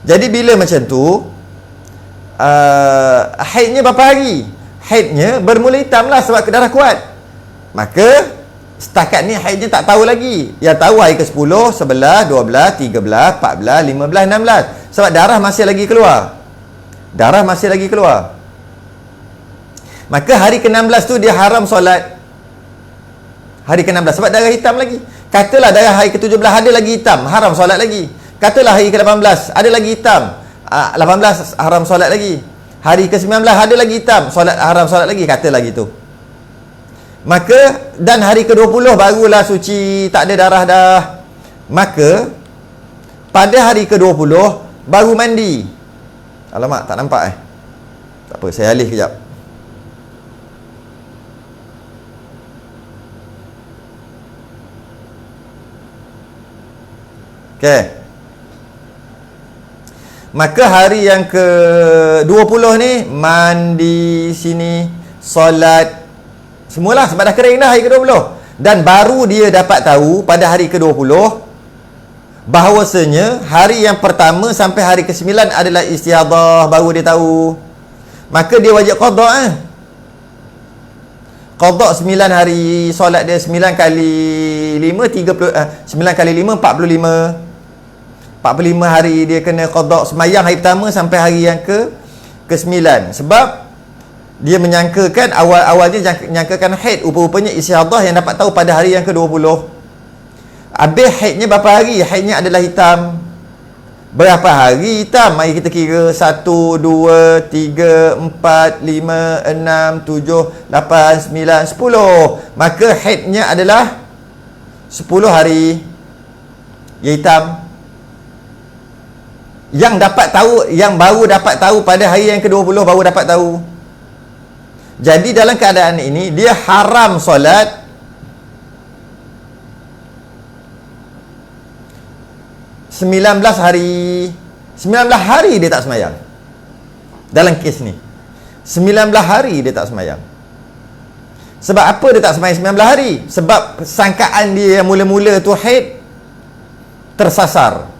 Jadi bila macam tu, haidnya berapa hari? Haidnya bermula hitam lah sebab darah kuat. Maka setakat ni haidnya tak tahu lagi. Yang tahu hari ke-10, 11, 12, 13, 14, 15, 16. Sebab darah masih lagi keluar. Maka hari ke-16 tu dia haram solat. Hari ke-16 sebab darah hitam lagi. Katalah darah hari ke-17 ada lagi hitam, haram solat lagi. Katalah hari ke-18 ada lagi hitam, 18 haram solat lagi. Hari ke-19 ada lagi hitam, haram solat lagi, katalah gitu. Maka dan hari ke-20 barulah suci, tak ada darah dah. Maka pada hari ke-20 baru mandi. Alamak, tak nampak Tak apa, saya alih kejap. Okey. Maka hari yang ke-20 ni mandi sini, solat semualah sebab dah kering dah hari ke-20. Dan baru dia dapat tahu pada hari ke-20 bahawasanya hari yang pertama sampai hari ke-9 adalah istihadah, baru dia tahu. Maka dia wajib qada. Qada 9 hari solat dia, 9 kali 5 9 kali 5 45 hari dia kena qada semayang hari pertama sampai hari yang ke-9. Sebab dia menyangkakan awal-awalnya menyangkakan haid, rupa-rupanya istihadah yang dapat tahu pada hari yang ke-20. Habis haidnya berapa hari? Haidnya adalah hitam. Berapa hari hitam? Mari kita kira 1, 2, 3, 4, 5, 6, 7, 8, 9, 10. Maka haidnya adalah 10 hari. Ia hitam. Yang dapat tahu, yang baru dapat tahu pada hari yang ke-20 baru dapat tahu. Jadi dalam keadaan ini dia haram solat 19 hari. 19 hari dia tak semayang. Dalam kes ni 19 hari dia tak semayang. Sebab apa dia tak semayang 19 hari? Sebab sangkaan dia yang mula-mula tu haid tersasar.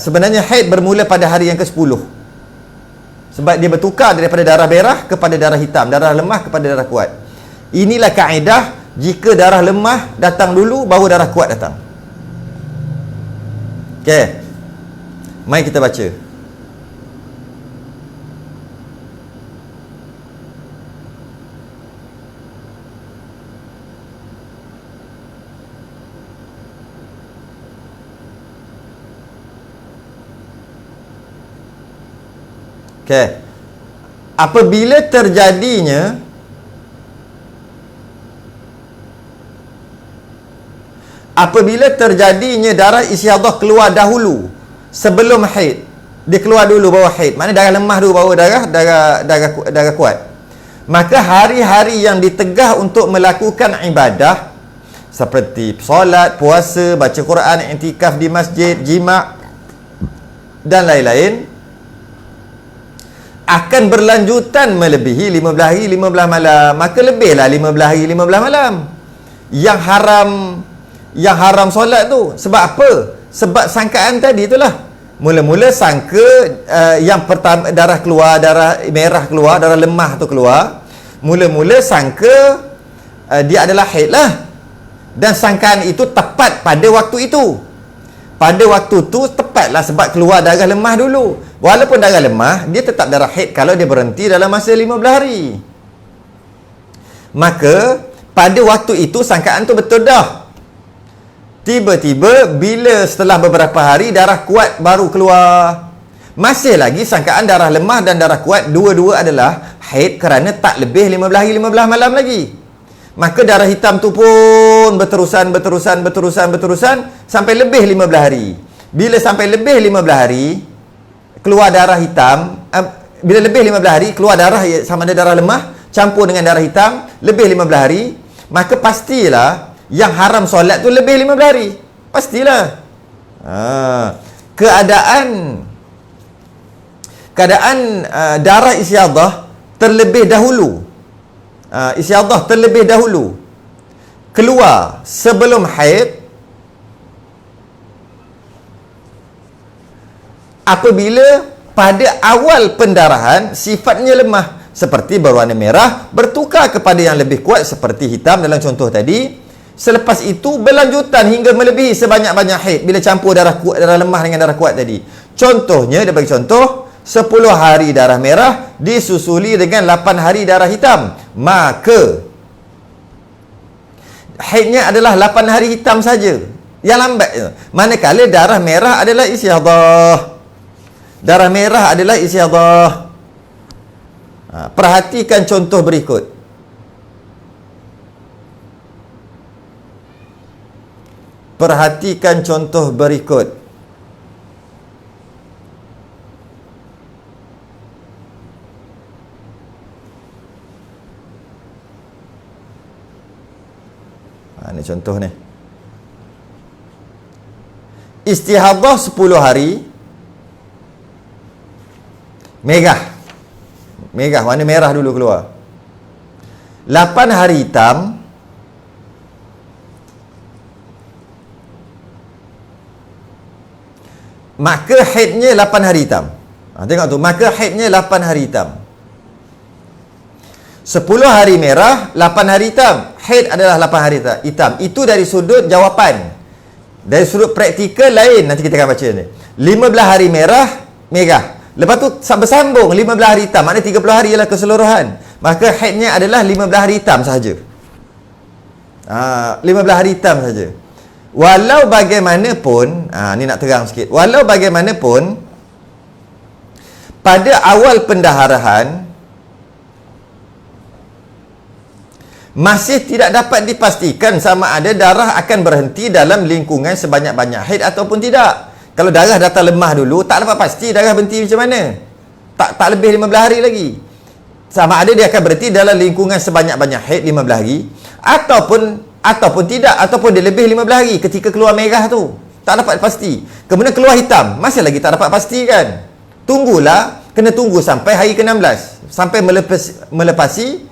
Sebenarnya haid bermula pada hari yang ke-10. Sebab dia bertukar daripada darah merah kepada darah hitam, darah lemah kepada darah kuat. Inilah kaedah, jika darah lemah datang dulu, baru darah kuat datang. Okey. Mari kita baca. Okey. Apabila terjadinya darah istihadah keluar dahulu sebelum haid, dia keluar dulu baru haid, maknanya darah lemah dulu baru darah kuat, maka hari-hari yang ditegah untuk melakukan ibadah seperti solat, puasa, baca Quran, iktikaf di masjid, jima' dan lain-lain akan berlanjutan melebihi 15 hari 15 malam. Maka lebihlah 15 hari 15 malam yang haram solat tu. Sebab apa? Sebab sangkaan tadi itulah. Mula-mula sangka yang pertama darah keluar, darah merah keluar, darah lemah tu keluar. Mula-mula sangka dia adalah haid lah. Dan sangkaan itu tepat pada waktu itu. Pada waktu tu tepatlah sebab keluar darah lemah dulu. Walaupun darah lemah, dia tetap darah haid kalau dia berhenti dalam masa 15 hari. Maka pada waktu itu sangkaan tu betul dah. Tiba-tiba bila setelah beberapa hari darah kuat baru keluar. Masih lagi sangkaan darah lemah dan darah kuat dua-dua adalah haid kerana tak lebih 15 hari 15 malam lagi. Maka darah hitam tu pun berterusan sampai lebih 15 hari. Bila sampai lebih 15 hari keluar darah hitam, bila lebih 15 hari keluar darah sama ada darah lemah campur dengan darah hitam lebih 15 hari, maka pastilah yang haram solat tu lebih 15 hari. Pastilah. Keadaan darah istihadah terlebih dahulu. Istihadah terlebih dahulu keluar sebelum haid apabila pada awal pendarahan sifatnya lemah seperti berwarna merah bertukar kepada yang lebih kuat seperti hitam dalam contoh tadi. Selepas itu berlanjutan hingga melebihi sebanyak-banyak haid bila campur darah kuat, darah lemah dengan darah kuat tadi. Contohnya, dia bagi contoh 10 hari darah merah disusuli dengan 8 hari darah hitam. Maka haidnya adalah 8 hari hitam saja. Yang lambat je. Manakala darah merah adalah istihadah. Darah merah adalah istihadah. Perhatikan contoh berikut. Perhatikan contoh berikut. Ini contoh ni. Istihadah 10 hari. Merah. Merah, warna merah dulu keluar. 8 hari hitam. Maka haidnya 8 hari hitam. Tengok tu, maka haidnya 8 hari hitam. 10 hari merah, 8 hari hitam. Haid adalah 8 hari hitam. Itu dari sudut jawapan. Dari sudut praktikal lain, nanti kita akan baca ni. 15 hari merah. Lepas tu bersambung 15 hari hitam. Maknanya 30 hari ialah keseluruhan. Maka haidnya adalah 15 hari hitam sahaja. 15 hari hitam saja. Walau bagaimanapun, ni nak terang sikit. Walau bagaimanapun, pada awal pendaharahan masih tidak dapat dipastikan sama ada darah akan berhenti dalam lingkungan sebanyak-banyak haid ataupun tidak. Kalau darah datang lemah dulu, tak dapat pasti darah berhenti macam mana. Tak lebih 15 hari lagi. Sama ada dia akan berhenti dalam lingkungan sebanyak-banyak haid 15 hari ataupun tidak, ataupun dia lebih 15 hari ketika keluar merah tu. Tak dapat pasti. Kemudian keluar hitam, masih lagi tak dapat pastikan. Tunggulah, kena tunggu sampai hari ke-16 sampai melepasi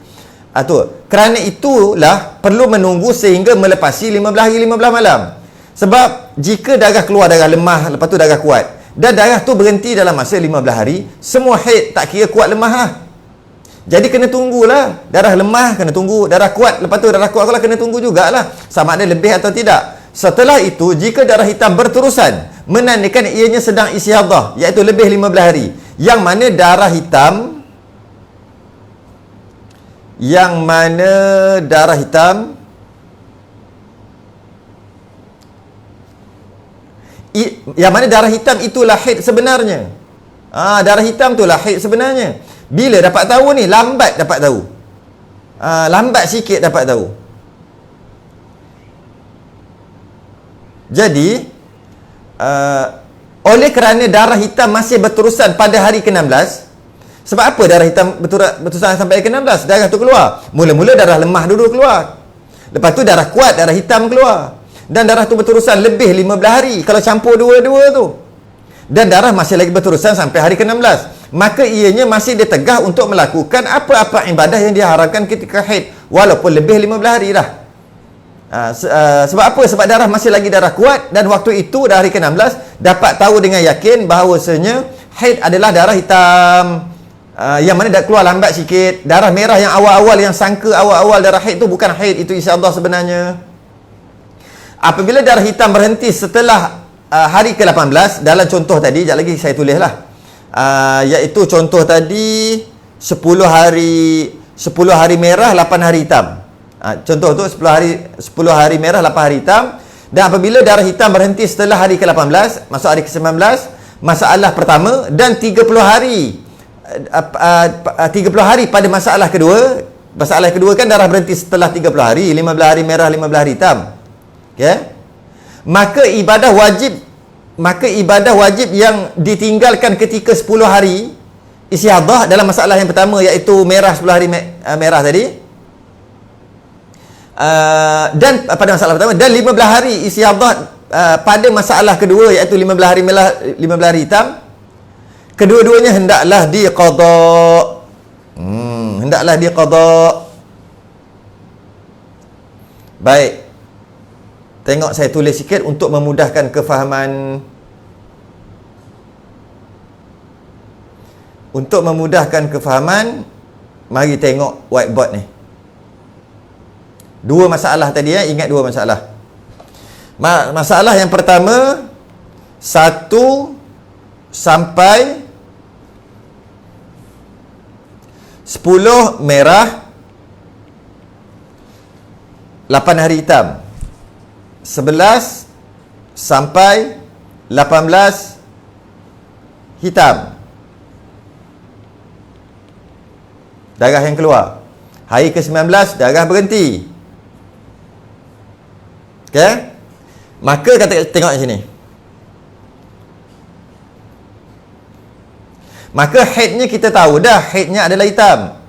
tu. Kerana itulah perlu menunggu sehingga melepasi 15 hari 15 malam. Sebab jika darah keluar darah lemah, lepas tu darah kuat, dan darah tu berhenti dalam masa 15 hari, semua haid tak kira kuat lemah lah. Jadi kena tunggulah. Darah lemah kena tunggu, darah kuat, lepas tu darah kuat kalau kena tunggu jugalah sama ada lebih atau tidak. Setelah itu, jika darah hitam berterusan, menandakan ianya sedang istihadah, iaitu lebih 15 hari. Yang mana darah hitam itulah haid sebenarnya. Darah hitam tu lah haid sebenarnya. Bila dapat tahu ni? Lambat dapat tahu. Lambat sikit dapat tahu. Jadi oleh kerana darah hitam masih berterusan pada hari ke-16. Sebab apa darah hitam berterusan sampai hari ke-16? Darah tu keluar. Mula-mula darah lemah dulu keluar. Lepas tu darah kuat, darah hitam keluar. Dan darah tu berterusan lebih 15 hari kalau campur dua-dua tu. Dan darah masih lagi berterusan sampai hari ke-16. Maka ianya masih ditegah untuk melakukan apa-apa ibadah yang diharapkan ketika haid, walaupun lebih 15 hari dah. Sebab apa? Sebab darah masih lagi darah kuat, dan waktu itu dah hari ke-16 dapat tahu dengan yakin bahawasanya haid adalah darah hitam, yang mana dah keluar lambat sikit. Darah merah yang awal-awal, yang sangka awal-awal darah haid tu bukan haid, itu isi Allah sebenarnya. Apabila darah hitam berhenti setelah hari ke-18, dalam contoh tadi, sekejap lagi saya tulis lah, iaitu contoh tadi 10 hari merah, 8 hari hitam. Contoh tu 10 hari merah, 8 hari hitam. Dan apabila darah hitam berhenti setelah hari ke-18 masuk hari ke-19, masalah pertama, dan 30 hari pada masalah kedua. Masalah kedua kan darah berhenti setelah 30 hari, 15 hari merah, 15 hari hitam. Okay? Maka ibadah wajib yang ditinggalkan ketika 10 hari istihadah dalam masalah yang pertama, iaitu merah 10 hari merah tadi, dan pada masalah pertama, dan 15 hari istihadah pada masalah kedua, iaitu 15 hari merah, 15 hari hitam, kedua-duanya hendaklah diqada. Hendaklah diqada. Baik. Tengok saya tulis sikit untuk memudahkan kefahaman. Untuk memudahkan kefahaman, mari tengok whiteboard ni. Dua masalah tadi ya, ingat dua masalah. Masalah yang pertama 1 sampai 10 merah, 8 hari hitam. 11 sampai 18 hitam. Darah yang keluar. Hari ke-19 darah berhenti. Okey? Maka tengok di sini. Maka haidnya kita tahu dah, haidnya adalah hitam.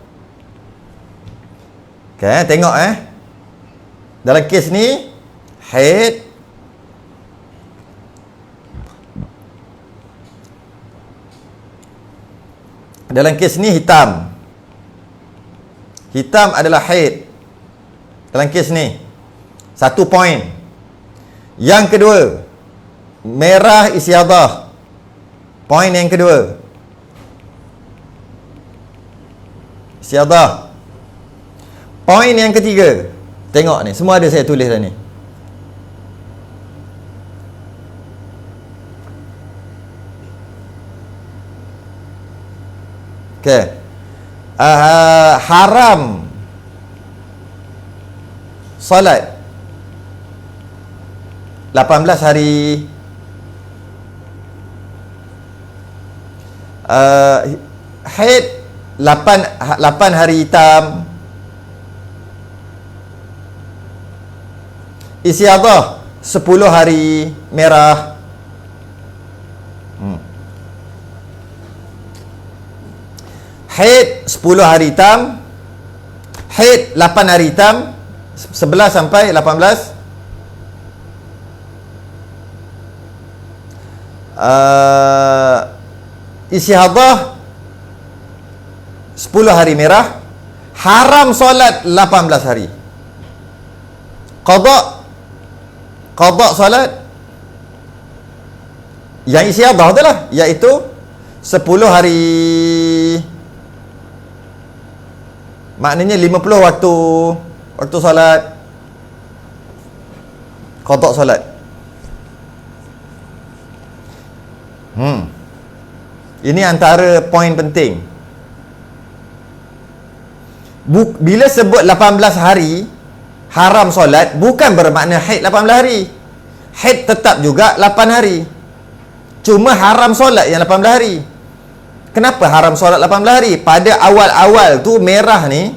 Okey, tengok dalam kes ni haid dalam kes ni hitam. Hitam adalah haid dalam kes ni. 1 poin. Yang kedua, merah istihadah. Poin yang kedua, istihadah. Poin yang ketiga, tengok ni, semua ada saya tulis dah ni. Okey. Haram solat 18 hari. Haid 8 hari hitam. Istihadah 10 hari merah. Haid 10 hari hitam. Haid 8 hari hitam, 11 sampai 18. Istihadah 10 hari merah. Haram solat 18 hari. Qada solat yang istihadah tu lah, iaitu 10 hari, maknanya 50 waktu solat. Qada solat. Ini antara poin penting. Bila sebut 18 hari haram solat, bukan bermakna haid 18 hari. Haid tetap juga 8 hari. Cuma haram solat yang 18 hari. Kenapa haram solat 18 hari? Pada awal-awal tu merah ni,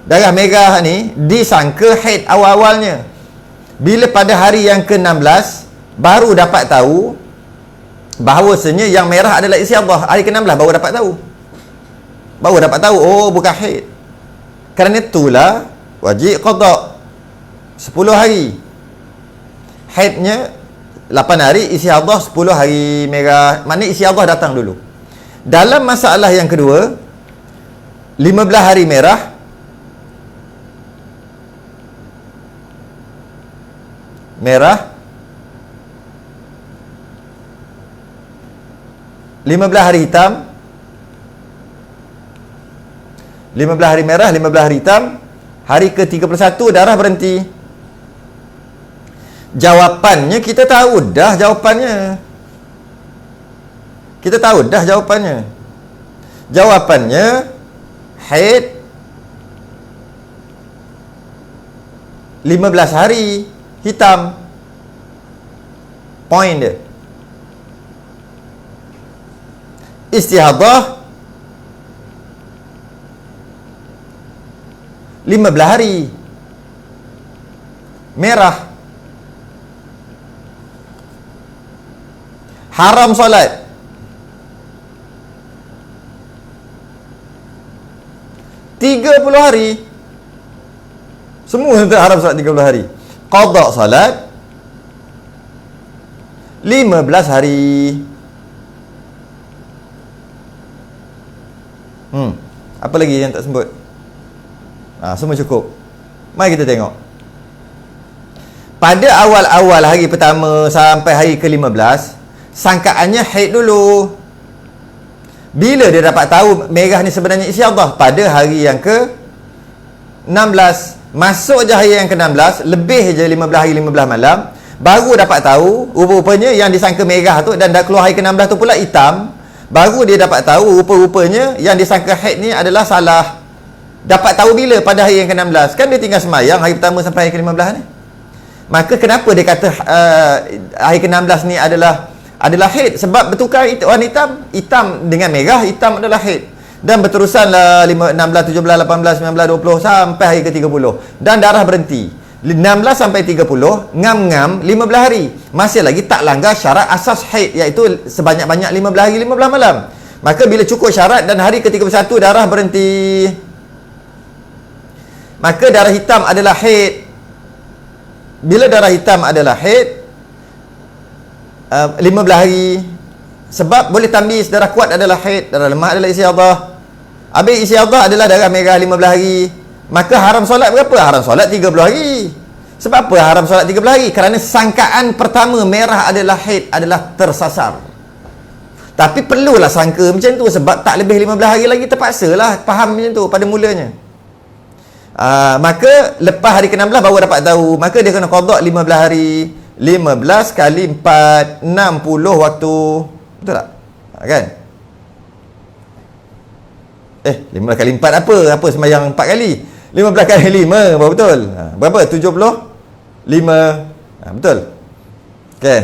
darah merah ni disangka haid awal-awalnya. Bila pada hari yang ke-16 baru dapat tahu bahawasanya yang merah adalah istihadah. Hari ke-16 baru dapat tahu. Oh, bukan haid. Kerana itulah wajib qada 10 hari. Haidnya 8 hari, istihadah 10 hari merah. Maknanya istihadah datang dulu. Dalam masalah yang kedua, 15 hari merah, merah, 15 hari hitam, 15 hari merah, 15 hari hitam, hari ke-31 darah berhenti. Jawapannya kita tahu dah jawapannya. Jawapannya haid 15 hari hitam. Point dia. Istihadah 15 hari merah. Haram solat 30 hari. Semua tu haram solat 30 hari. Qada solat 15 hari. Apa lagi yang tak sebut? Semua cukup. Mari kita tengok. Pada awal-awal hari pertama sampai hari ke-15, sangkaannya haid dulu. Bila dia dapat tahu merah ni sebenarnya istihadah? Pada hari yang ke-16. Masuk je hari yang ke-16, lebih je 15 hari 15 malam, baru dapat tahu rupa-rupanya yang disangka merah tu, dan dah keluar hari ke-16 tu pula hitam. Baru dia dapat tahu rupa-rupanya yang disangka haid ni adalah salah. Dapat tahu bila? Pada hari yang ke-16. Kan dia tinggal semayang hari pertama sampai hari ke-15 ni. Maka kenapa dia kata hari ke-16 ni adalah haid? Sebab bertukar warna hitam dengan merah, hitam adalah haid. Dan berterusanlah 16, 17, 18, 19, 20 sampai hari ke-30. Dan darah berhenti 16 sampai 30, ngam-ngam 15 hari. Masih lagi tak langgar syarat asas haid, iaitu sebanyak-banyak 15 hari 15 malam. Maka bila cukup syarat dan hari ke-31 darah berhenti, maka darah hitam adalah haid. Bila darah hitam adalah haid 15 hari. Sebab boleh tamyiz, darah kuat adalah haid, darah lemah adalah istihadah. Habis istihadah adalah darah merah 15 hari. Maka haram solat berapa? Haram solat 30 hari. Sebab apa haram solat 30 hari? Kerana sangkaan pertama merah adalah haid adalah tersasar. Tapi perlulah sangka macam tu, sebab tak lebih 15 hari lagi, terpaksalah faham macam tu pada mulanya. Maka lepas hari ke-16 baru dapat tahu. Maka dia kena qada 15 hari. 15 kali 4, 60 waktu. Betul tak? Kan? 15 kali 4 apa? Apa sembahyang 4 kali? 15 kali 5, berapa betul? Berapa? 75. Betul? Okey.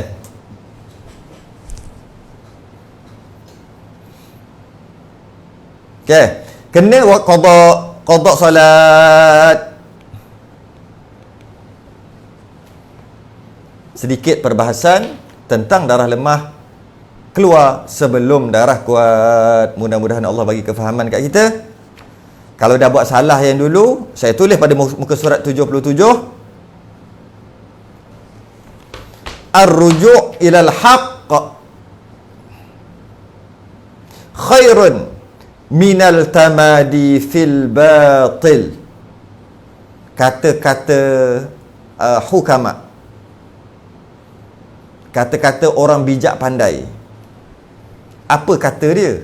Okey. Kena qada solat. Sedikit perbahasan tentang darah lemah keluar sebelum darah kuat. Mudah-mudahan Allah bagi kefahaman kat kita. Kalau dah buat salah yang dulu, saya tulis pada muka surat 77. Ar-ruju' ilal haqq khairun minal tamadi fil batil. Kata-kata hukama, kata-kata orang bijak pandai. Apa kata dia?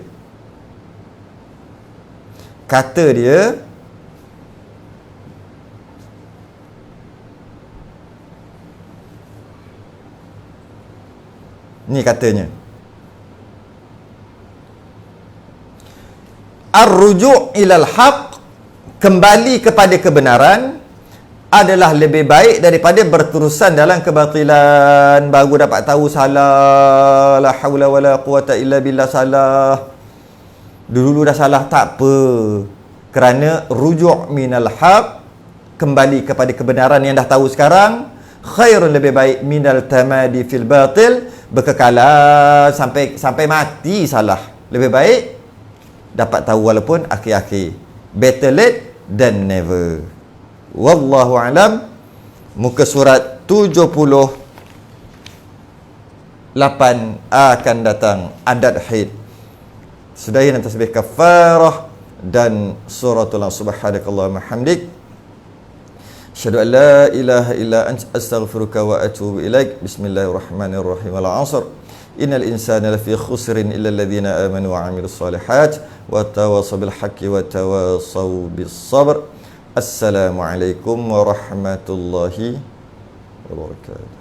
Kata dia, ni katanya, ar-ruju' ilal haqq, kembali kepada kebenaran adalah lebih baik daripada berterusan dalam kebatilan. Baru dapat tahu salah, la haula wala quwata illa billah, salah. Dulu dah salah, tak apa. Kerana rujuk minal haq, kembali kepada kebenaran yang dah tahu sekarang, khairun, lebih baik, minal tamadi fil batil, berkekalan sampai mati salah. Lebih baik dapat tahu walaupun akhir-akhir. Better late than never. Wallahu alam. Muka surat 78 akan datang, adad haid. Sudahi dan tasbih kafarah dan suratul subhanakallahumma hamdik. Asyhadu an la ilaha illa anta astaghfiruka wa atubu ilaik. Bismillahirrahmanirrahim. Wal 'asr. Innal insana lafi khusrin illa alladhina amanu wa 'amilus solihat wa tawassaw bil haqqi wa tawassaw bis sabr. Assalamualaikum warahmatullahi wabarakatuh.